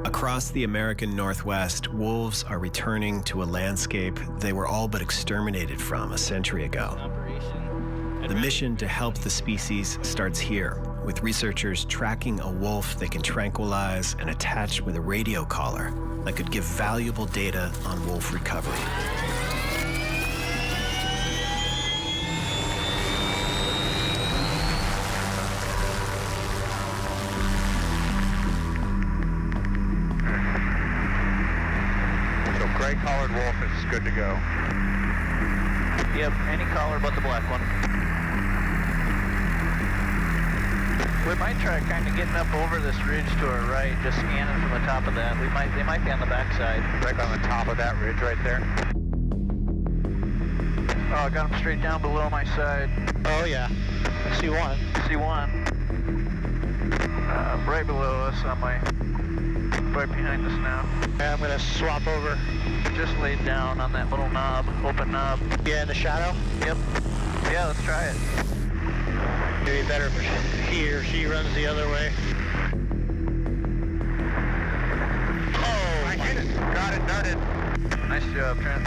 Across the American Northwest, wolves are returning to a landscape they were all but exterminated from a century ago. The mission to help the species starts here, with researchers tracking a wolf they can tranquilize and attach with a radio collar that could give valuable data on wolf recovery. So gray collared wolf is good to go. Yep, any collar but the black one. We might try kind of getting up over this ridge to our right, just scanning from the top of that. They might be on the backside. Right on the top of that ridge right there. Oh, I got them straight down below my side. Oh yeah, see one. See one. Right below us on my, right behind us now. Yeah, I'm gonna swap over. Just laid down on that little knob, open knob. Yeah, in the shadow? Yep. Yeah, let's try it. Maybe better if he or she runs the other way. Oh, I hit it. Got it, darted. Nice job, Trent.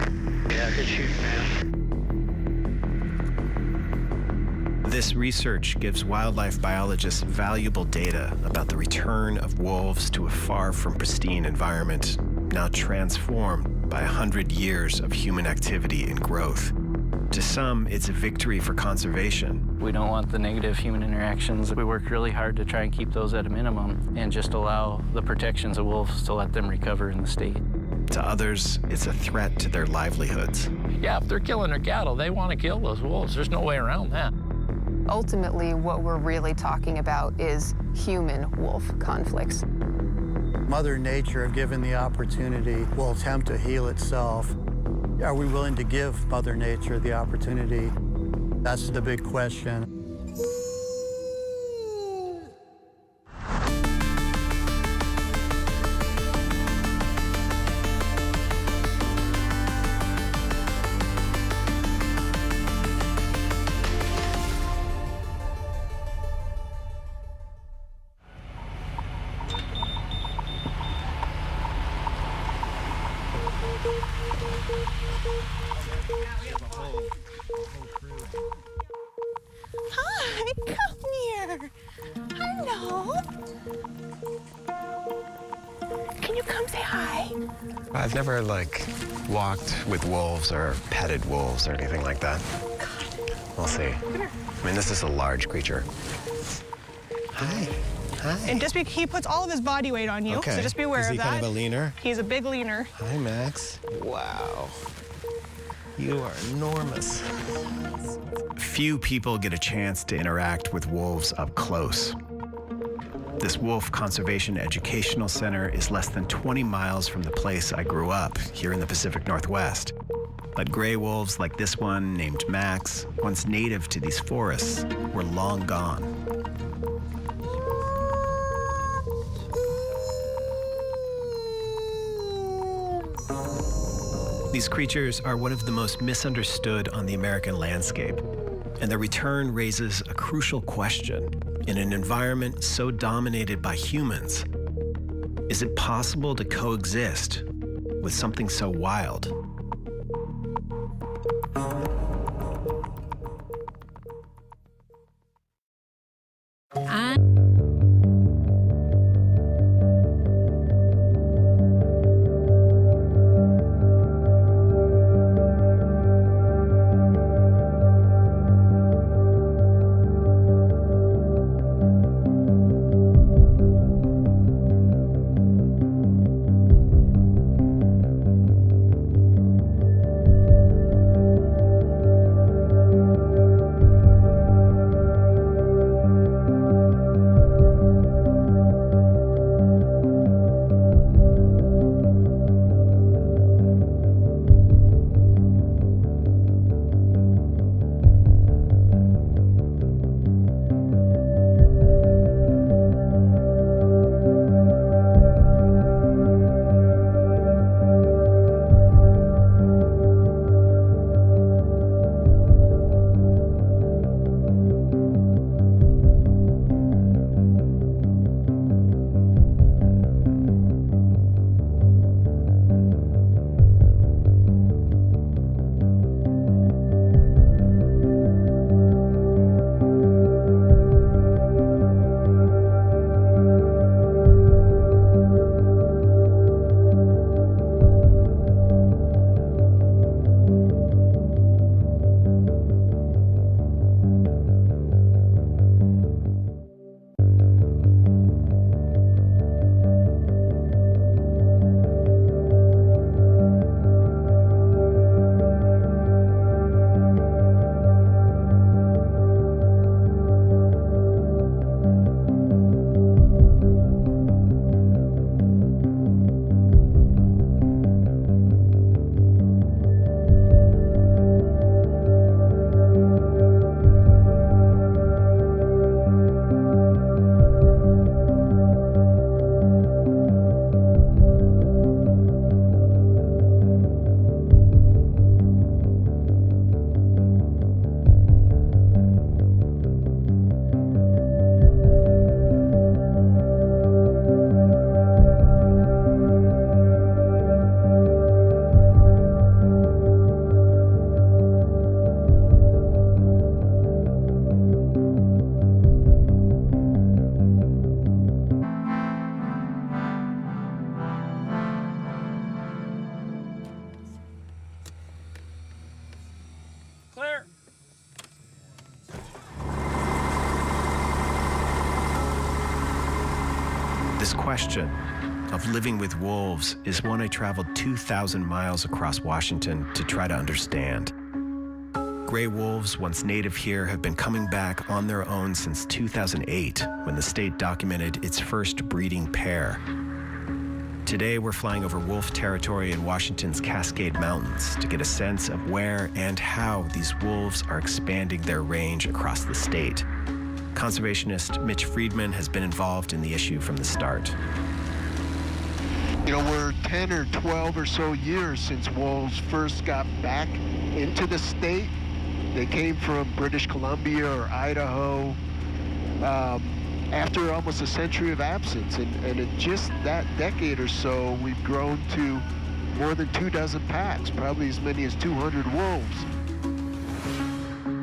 Yeah, good shooting, man. This research gives wildlife biologists valuable data about the return of wolves to a far from pristine environment, now transformed by 100 years of human activity and growth. To some, it's a victory for conservation. We don't want the negative human interactions. We work really hard to try and keep those at a minimum and just allow the protections of wolves to let them recover in the state. To others, it's a threat to their livelihoods. Yeah, if they're killing their cattle, they want to kill those wolves. There's no way around that. Ultimately, what we're really talking about is human-wolf conflicts. Mother Nature, if given the opportunity, will attempt to heal itself. Are we willing to give Mother Nature the opportunity? That's the big question. Hi, come here. Hello. Can you come say hi? I've never, walked with wolves or petted wolves or anything like that. We'll see. I mean, this is a large creature. Hi. Hi. And just he puts all of his body weight on you, Okay. so just be aware of that. Is he kind of a leaner? He's a big leaner. Hi, Max. Wow. You are enormous. Few people get a chance to interact with wolves up close. This Wolf Conservation Educational Center is less than 20 miles from the place I grew up, here in the Pacific Northwest. But gray wolves like this one, named Max, once native to these forests, were long gone. These creatures are one of the most misunderstood on the American landscape, and their return raises a crucial question. In an environment so dominated by humans, is it possible to coexist with something so wild? question of living with wolves is one I traveled 2,000 miles across Washington to try to understand. Gray wolves, once native here, have been coming back on their own since 2008, when the state documented its first breeding pair. Today, we're flying over wolf territory in Washington's Cascade Mountains to get a sense of where and how these wolves are expanding their range across the state. Conservationist Mitch Friedman has been involved in the issue from the start. You know, we're 10 or 12 or so years since wolves first got back into the state. They came from British Columbia or Idaho after almost a century of absence. And in just that decade or so, we've grown to more than 24 packs, probably as many as 200 wolves.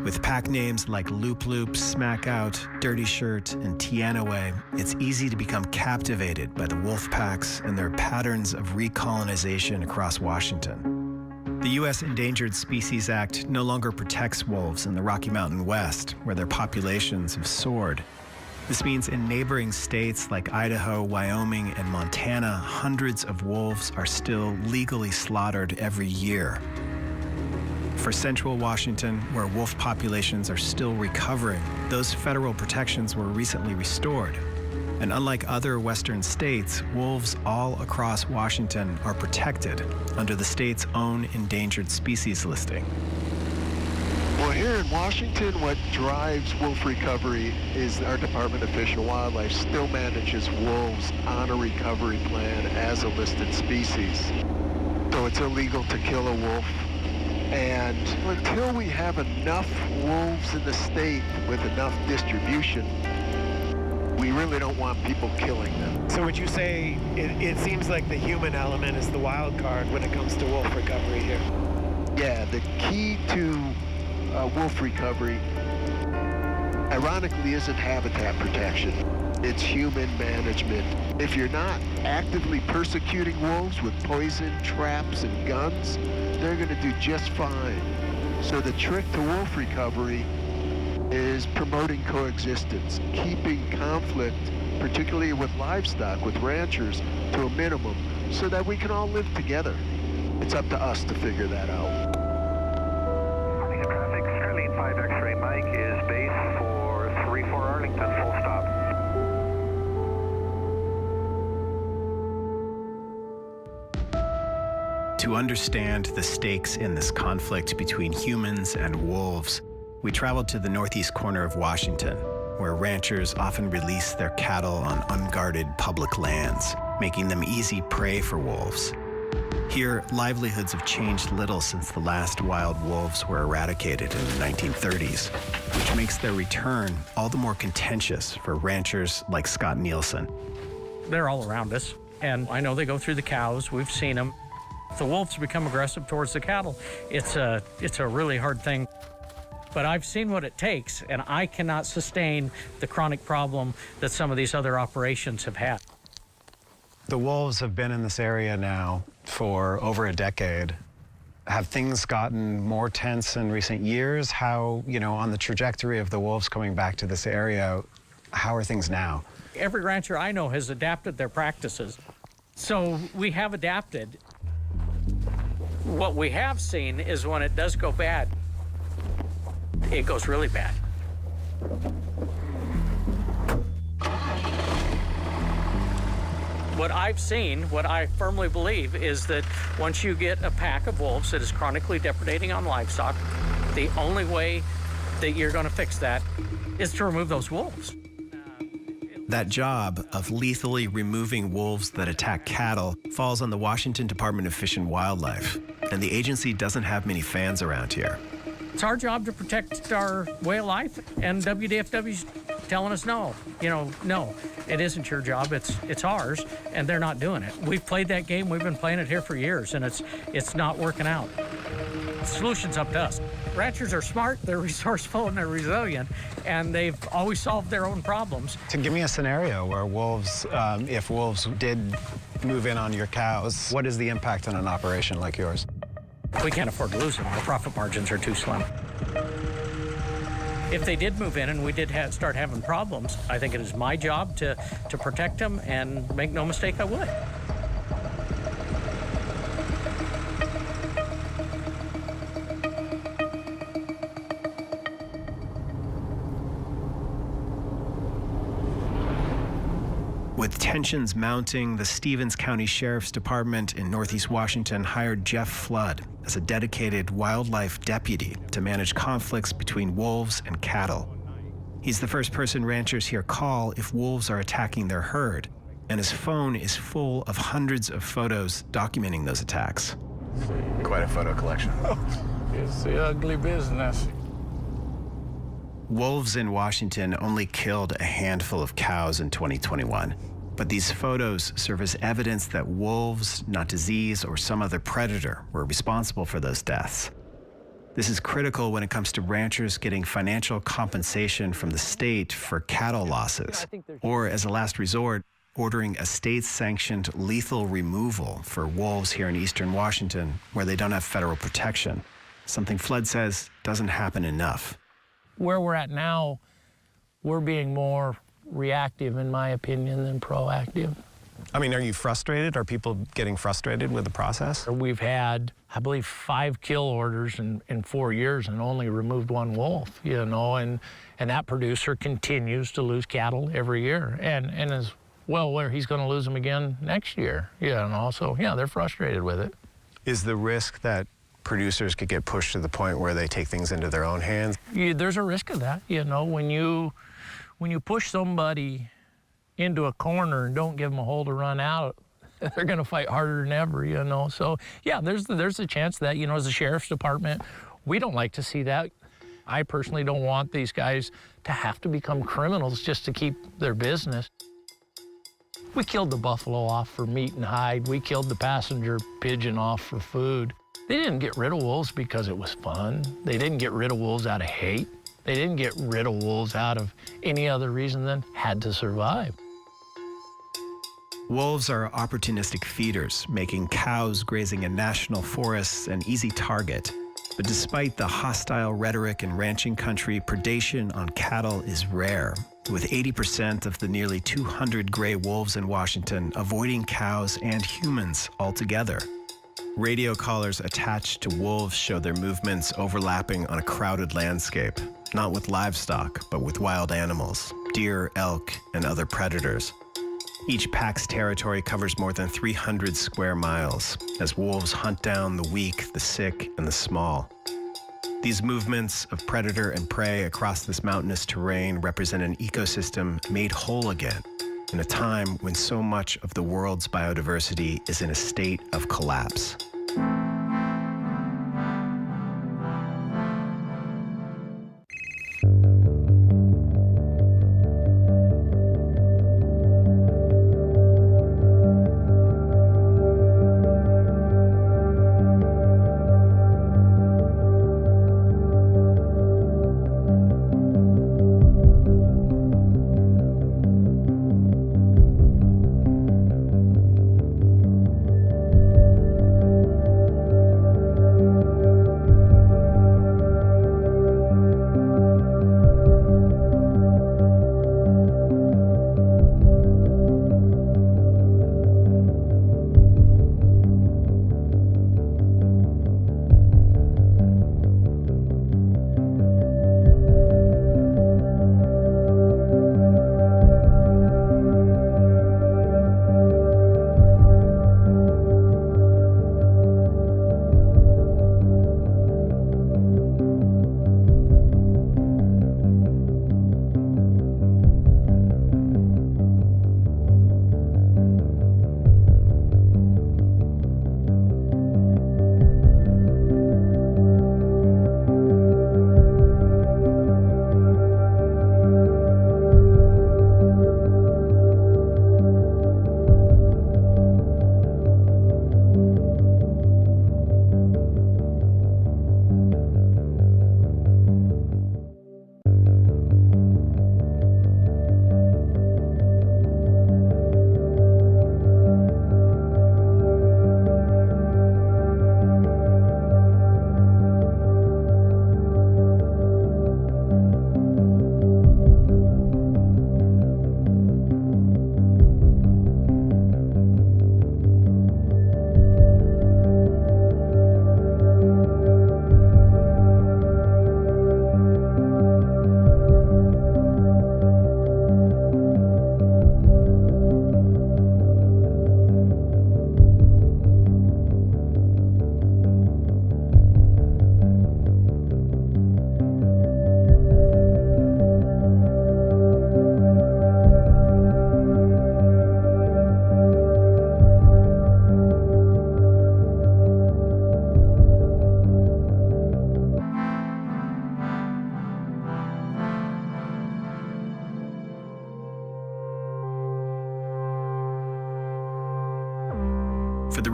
With pack names like Loop Loop, Smack Out, Dirty Shirt, and Tianaway, it's easy to become captivated by the wolf packs and their patterns of recolonization across Washington. The U.S. Endangered Species Act no longer protects wolves in the Rocky Mountain West, where their populations have soared. This means in neighboring states like Idaho, Wyoming, and Montana, hundreds of wolves are still legally slaughtered every year. For central Washington, where wolf populations are still recovering, those federal protections were recently restored. And unlike other western states, wolves all across Washington are protected under the state's own endangered species listing. Well, here in Washington, what drives wolf recovery is our Department of Fish and Wildlife still manages wolves on a recovery plan as a listed species. So it's illegal to kill a wolf. And until we have enough wolves in the state with enough distribution, we really don't want people killing them. So would you say it seems like the human element is the wild card when it comes to wolf recovery here? Yeah, the key to wolf recovery, ironically, isn't habitat protection. It's human management. If you're not actively persecuting wolves with poison, traps, and guns, they're going to do just fine. So the trick to wolf recovery is promoting coexistence, keeping conflict, particularly with livestock, with ranchers, to a minimum, so that we can all live together. It's up to us to figure that out. Traffic, Starlene 5 X-ray Mike is base for 34 Arlington, full stop. To understand the stakes in this conflict between humans and wolves, we traveled to the northeast corner of Washington, where ranchers often release their cattle on unguarded public lands, making them easy prey for wolves. Here, livelihoods have changed little since the last wild wolves were eradicated in the 1930s, which makes their return all the more contentious for ranchers like Scott Nielsen. They're all around us, and I know they go through the cows. We've seen them. If the wolves become aggressive towards the cattle, it's a really hard thing. But I've seen what it takes, and I cannot sustain the chronic problem that some of these other operations have had. The wolves have been in this area now for over a decade. Have things gotten more tense in recent years? How, on the trajectory of the wolves coming back to this area, how are things now? Every rancher I know has adapted their practices. So we have adapted. What we have seen is when it does go bad, it goes really bad. What I've seen, what I firmly believe, is that once you get a pack of wolves that is chronically depredating on livestock, the only way that you're going to fix that is to remove those wolves. That job of lethally removing wolves that attack cattle falls on the Washington Department of Fish and Wildlife, and the agency doesn't have many fans around here. It's our job to protect our way of life, and WDFW's telling us no. No, it isn't your job, it's ours, and they're not doing it. We've played that game, we've been playing it here for years, and it's not working out. The solution's up to us. Ranchers are smart, they're resourceful, and they're resilient, and they've always solved their own problems. So give me a scenario where wolves, if wolves did move in on your cows, what is the impact on an operation like yours? We can't afford to lose them. Our profit margins are too slim. If they did move in and we did start having problems, I think it is my job to protect them, and make no mistake, I would. With tensions mounting, the Stevens County Sheriff's Department in Northeast Washington hired Jeff Flood as a dedicated wildlife deputy to manage conflicts between wolves and cattle. He's the first person ranchers here call if wolves are attacking their herd, and his phone is full of hundreds of photos documenting those attacks. Quite a photo collection. It's the ugly business. Wolves in Washington only killed a handful of cows in 2021. But these photos serve as evidence that wolves, not disease or some other predator, were responsible for those deaths. This is critical when it comes to ranchers getting financial compensation from the state for cattle losses, or as a last resort, ordering a state-sanctioned lethal removal for wolves here in eastern Washington where they don't have federal protection, something Flood says doesn't happen enough. Where we're at now, we're being more reactive, in my opinion, than proactive. I mean, are you frustrated? Are people getting frustrated with the process? We've had, I believe, 5 kill orders in 4 years and only removed 1 wolf, you know, and that producer continues to lose cattle every year, and as well where he's going to lose them again next year, you know, so yeah, they're frustrated with it. Is the risk that producers could get pushed to the point where they take things into their own hands? There's a risk of that, you know, when you push somebody into a corner and don't give them a hole to run out, they're going to fight harder than ever, you know. So yeah, there's a chance that, you know, as a sheriff's department, we don't like to see that. I personally don't want these guys to have to become criminals just to keep their business. We killed the buffalo off for meat and hide. We killed the passenger pigeon off for food. They didn't get rid of wolves because it was fun. They didn't get rid of wolves out of hate. They didn't get rid of wolves out of any other reason than had to survive. Wolves are opportunistic feeders, making cows grazing in national forests an easy target. But despite the hostile rhetoric in ranching country, predation on cattle is rare, with 80% of the nearly 200 gray wolves in Washington avoiding cows and humans altogether. Radio collars attached to wolves show their movements overlapping on a crowded landscape, not with livestock, but with wild animals, deer, elk, and other predators. Each pack's territory covers more than 300 square miles, as wolves hunt down the weak, the sick, and the small. These movements of predator and prey across this mountainous terrain represent an ecosystem made whole again, in a time when so much of the world's biodiversity is in a state of collapse.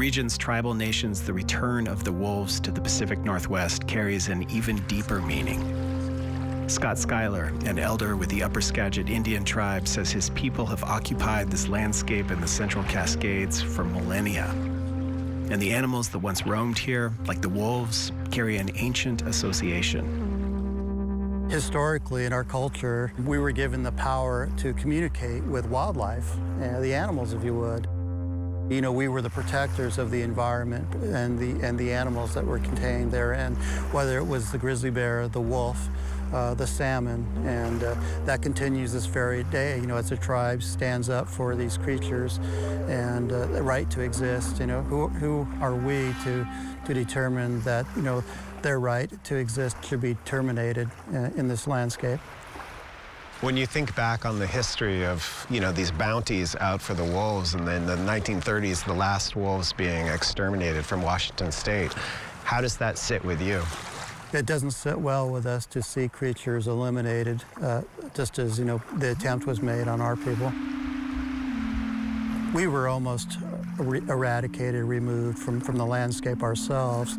region's tribal nations, the return of the wolves to the Pacific Northwest carries an even deeper meaning. Scott Schuyler, an elder with the Upper Skagit Indian tribe, says his people have occupied this landscape in the Central Cascades for millennia. And the animals that once roamed here, like the wolves, carry an ancient association. Historically, in our culture, we were given the power to communicate with wildlife, the animals, if you would. You know, we were the protectors of the environment and the animals that were contained therein, whether it was the grizzly bear, the wolf, the salmon, and that continues this very day. You know, as a tribe stands up for these creatures and the right to exist. You know, who are we to determine that, you know, their right to exist should be terminated in this landscape? When you think back on the history of, you know, these bounties out for the wolves, and then the 1930s, the last wolves being exterminated from Washington State, how does that sit with you? It doesn't sit well with us to see creatures eliminated, just as, you know, the attempt was made on our people. We were almost eradicated, removed from the landscape ourselves.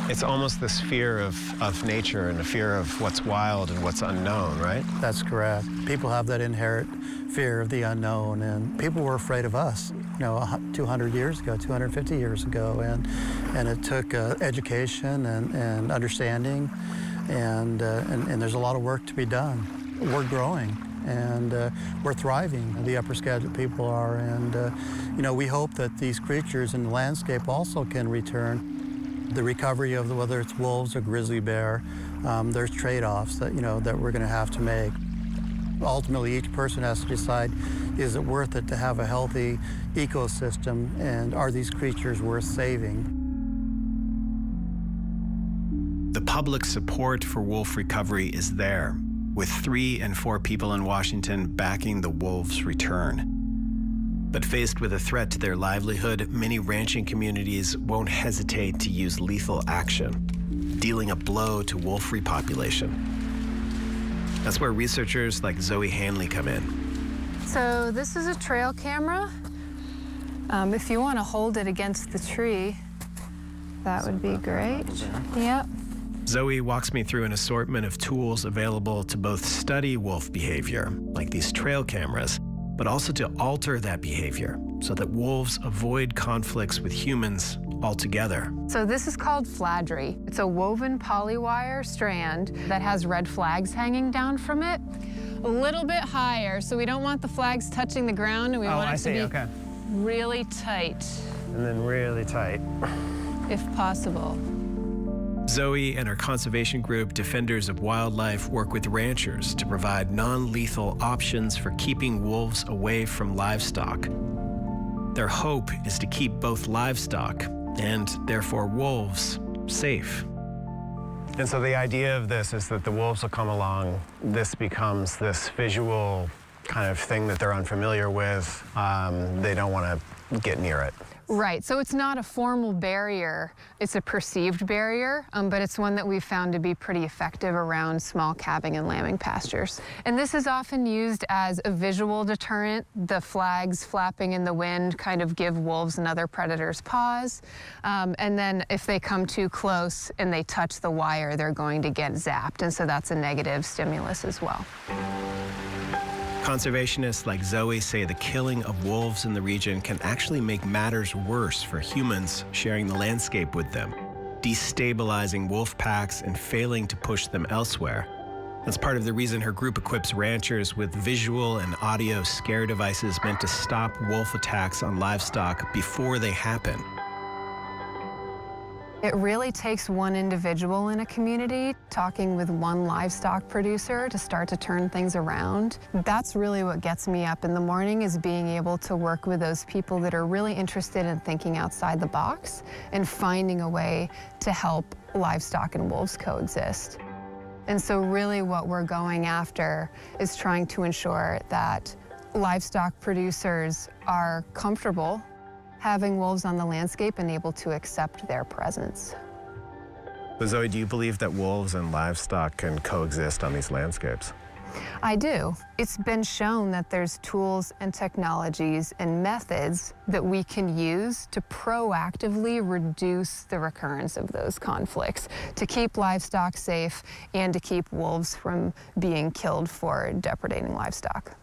It's almost this fear of nature and a fear of what's wild and what's unknown, right? That's correct. People have that inherent fear of the unknown, and people were afraid of us, you know, 200 years ago, 250 years ago, and it took education and understanding, and there's a lot of work to be done. We're growing, and we're thriving. The Upper Skagit people are, and you know, we hope that these creatures in the landscape also can return. The recovery of whether it's wolves or grizzly bear, there's trade-offs that, you know, that we're going to have to make. Ultimately, each person has to decide, is it worth it to have a healthy ecosystem, and are these creatures worth saving? The public support for wolf recovery is there, with 3 and 4 people in Washington backing the wolves' return. But faced with a threat to their livelihood, many ranching communities won't hesitate to use lethal action, dealing a blow to wolf repopulation. That's where researchers like Zoe Hanley come in. So this is a trail camera. If you want to hold it against the tree, that would be great. Yep. Zoe walks me through an assortment of tools available to both study wolf behavior, like these trail cameras, but also to alter that behavior so that wolves avoid conflicts with humans altogether. So this is called fladry. It's a woven polywire strand that has red flags hanging down from it. A little bit higher, so we don't want the flags touching the ground, and we want it to be really tight. And then really tight. If possible. Zoe and her conservation group, Defenders of Wildlife, work with ranchers to provide non-lethal options for keeping wolves away from livestock. Their hope is to keep both livestock and, therefore, wolves safe. And so the idea of this is that the wolves will come along. This becomes this visual kind of thing that they're unfamiliar with. They don't want to get near it. Right, so it's not a formal barrier, it's a perceived barrier, but it's one that we've found to be pretty effective around small calving and lambing pastures. And this is often used as a visual deterrent. The flags flapping in the wind kind of give wolves and other predators pause. And then if they come too close and they touch the wire, they're going to get zapped. And so that's a negative stimulus as well. Conservationists like Zoe say the killing of wolves in the region can actually make matters worse for humans sharing the landscape with them, destabilizing wolf packs and failing to push them elsewhere. That's part of the reason her group equips ranchers with visual and audio scare devices meant to stop wolf attacks on livestock before they happen. It really takes one individual in a community talking with one livestock producer to start to turn things around. That's really what gets me up in the morning, is being able to work with those people that are really interested in thinking outside the box and finding a way to help livestock and wolves coexist. And so really what we're going after is trying to ensure that livestock producers are comfortable having wolves on the landscape and able to accept their presence. But Zoe, do you believe that wolves and livestock can coexist on these landscapes? I do. It's been shown that there's tools and technologies and methods that we can use to proactively reduce the recurrence of those conflicts, to keep livestock safe and to keep wolves from being killed for depredating livestock.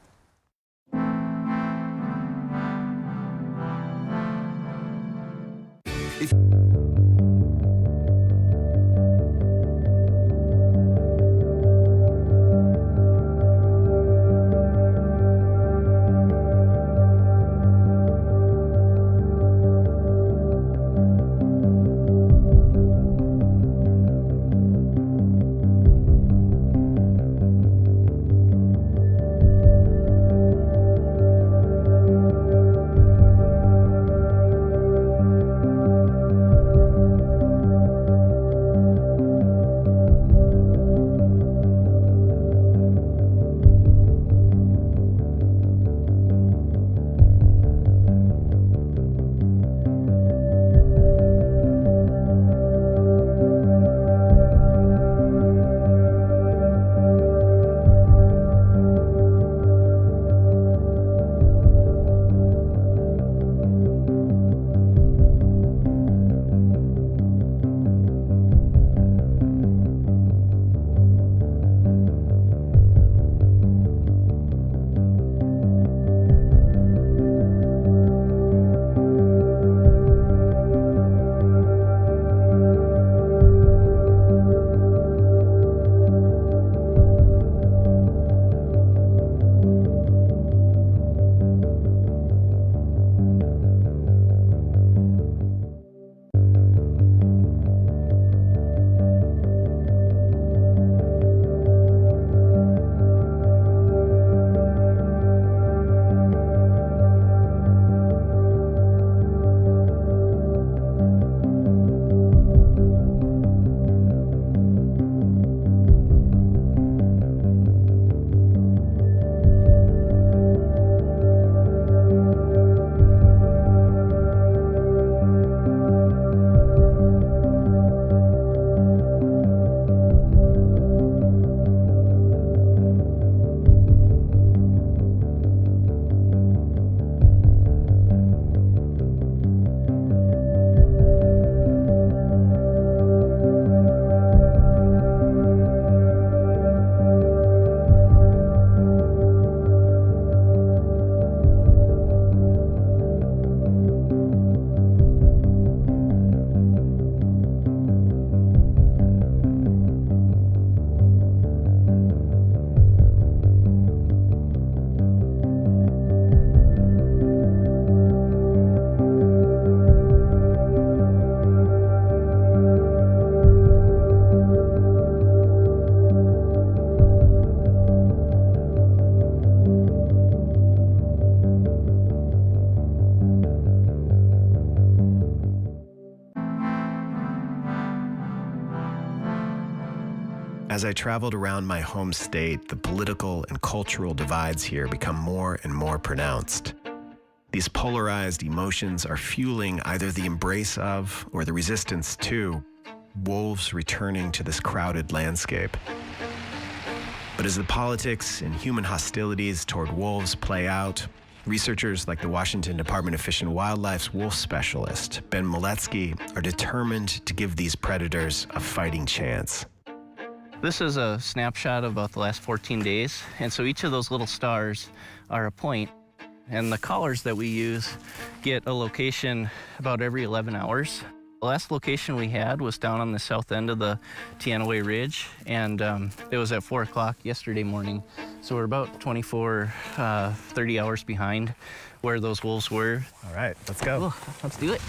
As I traveled around my home state, the political and cultural divides here become more and more pronounced. These polarized emotions are fueling either the embrace of or the resistance to wolves returning to this crowded landscape. But as the politics and human hostilities toward wolves play out, researchers like the Washington Department of Fish and Wildlife's wolf specialist, Ben Maletsky, are determined to give these predators a fighting chance. This is a snapshot of about the last 14 days, and so each of those little stars are a point, and the collars that we use get a location about every 11 hours. The last location we had was down on the south end of the Teanaway Ridge, and it was at 4 o'clock yesterday morning, so we're about 30 hours behind where those wolves were. All right, let's go. Cool. Let's do it.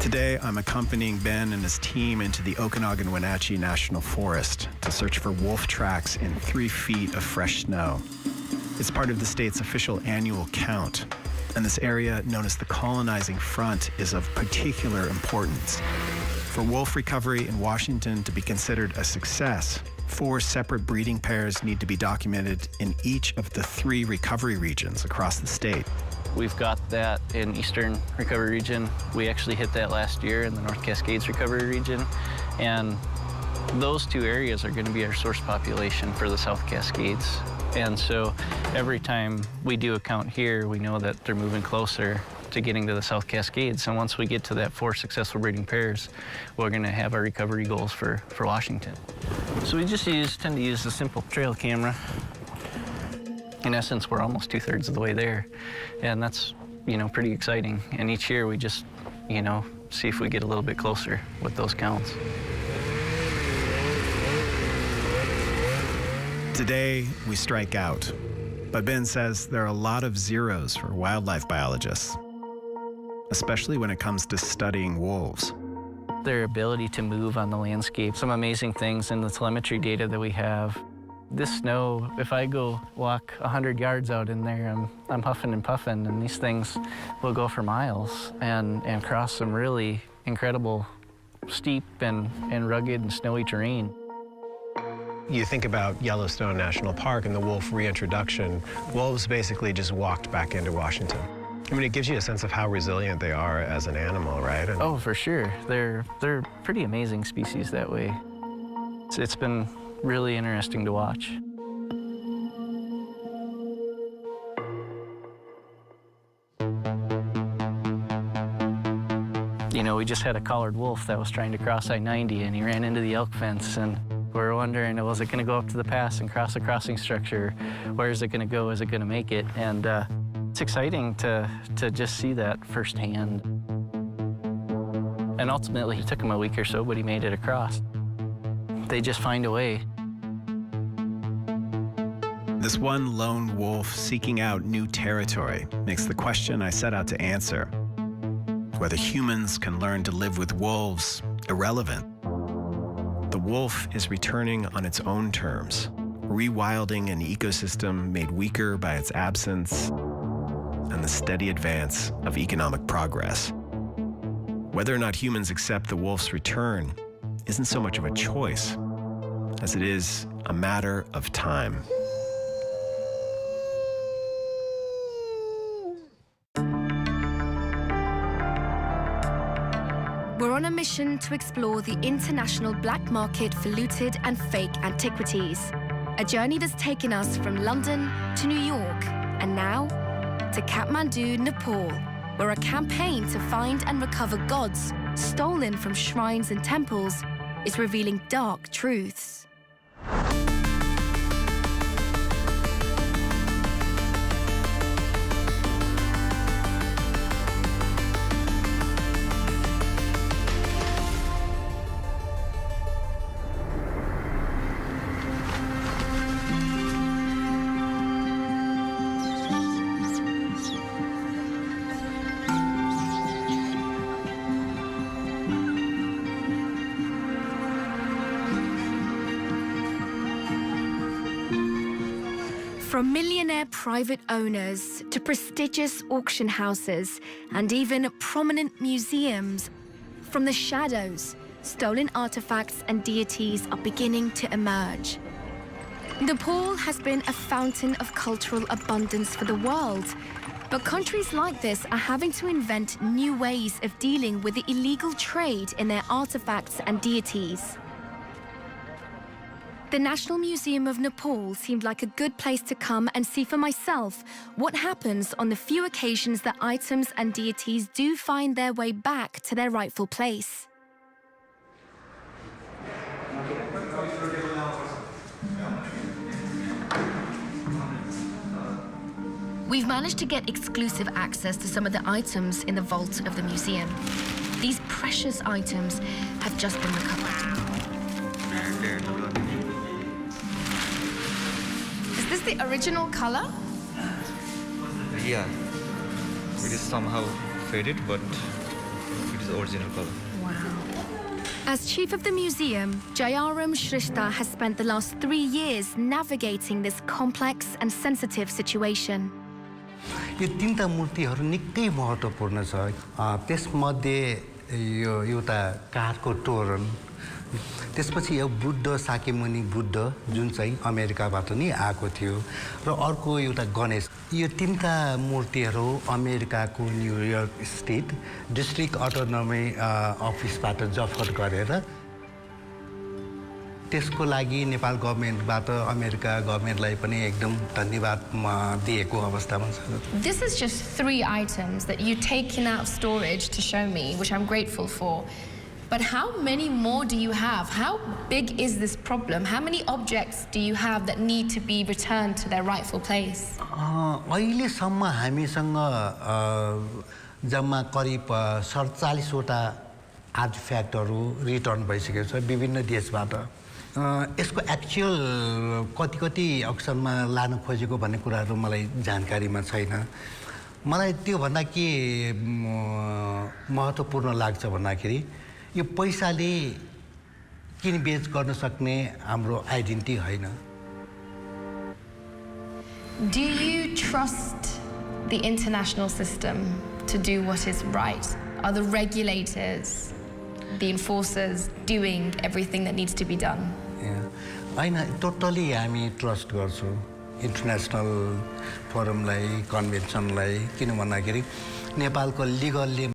Today, I'm accompanying Ben and his team into the Okanagan-Wenatchee National Forest to search for wolf tracks in 3 feet of fresh snow. It's part of the state's official annual count, and this area, known as the colonizing front, is of particular importance. For wolf recovery in Washington to be considered a success, 4 separate breeding pairs need to be documented in each of the 3 recovery regions across the state. We've got that in Eastern Recovery Region. We actually hit that last year in the North Cascades Recovery Region. And those 2 areas are going to be our source population for the South Cascades. And so every time we do a count here, we know that they're moving closer to getting to the South Cascades. And once we get to that 4 successful breeding pairs, we're going to have our recovery goals for Washington. So we just tend to use the simple trail camera. In essence, we're almost 2/3 of the way there. And that's, pretty exciting. And each year we just, see if we get a little bit closer with those counts. Today, we strike out. But Ben says there are a lot of zeros for wildlife biologists, especially when it comes to studying wolves. Their ability to move on the landscape, some amazing things in the telemetry data that we have. This snow, if I go walk 100 yards out in there, I'm huffing and puffing, and these things will go for miles and cross some really incredible steep and rugged and snowy terrain. You think about Yellowstone National Park and the wolf reintroduction, wolves basically just walked back into Washington. I mean, it gives you a sense of how resilient they are as an animal, right? Oh, for sure. They're pretty amazing species that way. It's been really interesting to watch. We just had a collared wolf that was trying to cross I-90, and he ran into the elk fence, and we were wondering, was it going to go up to the pass and cross a crossing structure? Where is it going to go? Is it going to make it? And it's exciting to just see that firsthand. And ultimately, it took him a week or so, but he made it across. They just find a way. This one lone wolf seeking out new territory makes the question I set out to answer, whether humans can learn to live with wolves, irrelevant. The wolf is returning on its own terms, rewilding an ecosystem made weaker by its absence and the steady advance of economic progress. Whether or not humans accept the wolf's return isn't so much of a choice as it is a matter of time. We're on a mission to explore the international black market for looted and fake antiquities. A journey that's taken us from London to New York and now to Kathmandu, Nepal, where a campaign to find and recover gods stolen from shrines and temples is revealing dark truths. From millionaire private owners to prestigious auction houses and even prominent museums, from the shadows, stolen artifacts and deities are beginning to emerge. Nepal has been a fountain of cultural abundance for the world, but countries like this are having to invent new ways of dealing with the illegal trade in their artifacts and deities. The National Museum of Nepal seemed like a good place to come and see for myself what happens on the few occasions that items and deities do find their way back to their rightful place. We've managed to get exclusive access to some of the items in the vault of the museum. These precious items have just been recovered. Is this the original color? Yeah. It is somehow faded, but it is original color. As chief of the museum, Jayaram Shrishta has spent the last 3 years navigating this complex and sensitive situation. यो तीनटा मूर्तिहरू निकै महत्त्वपूर्ण छ त्यसमध्ये यो एउटा काठको तोरण त्यसपछि यो बुद्ध शाक्यमुनि बुद्ध जुन चाहिँ अमेरिकाबाट नि आएको थियो र अर्को एउटा गणेश यो तीनटा मूर्तिहरू अमेरिकाको न्युयोर्क स्टेट डिस्ट्रिक्ट अटोनोमी अफिसबाट जफत गरेर त्यसको लागि नेपाल गभर्नमेन्टबाट अमेरिका गभर्नमेन्टलाई पनि एकदम धन्यवाद दिएको अवस्थामा छ. This is just 3 items that you've taken out of storage to show me, which I'm grateful for. But how many more do you have? How big is this problem? How many objects do you have that need to be returned to their rightful place? अहिलेसम्म हामीसँग जम्मा करिब 47 वटा आर्टिफ्याक्टहरू return भइसकेको छ विभिन्न देशबाट. यसको एक्चुअल कति अक्सरमा लान खोजेको भन्ने कुराहरू मलाई जानकारीमा छैन. मलाई त्यो भन्दा के महत्त्वपूर्ण लाग्छ भन्दाखेरि यो पैसाले किनबेच गर्न सक्ने हाम्रो आइडेन्टिटी होइन. Do you trust the international system to do what is right? Are the regulators, the enforcers doing everything that needs to be done? होइन टोटली हामी ट्रस्ट गर्छौँ इन्टरनेसनल फोरमलाई कन्भेन्सनलाई किन भन्दाखेरि नेपालको लिगलले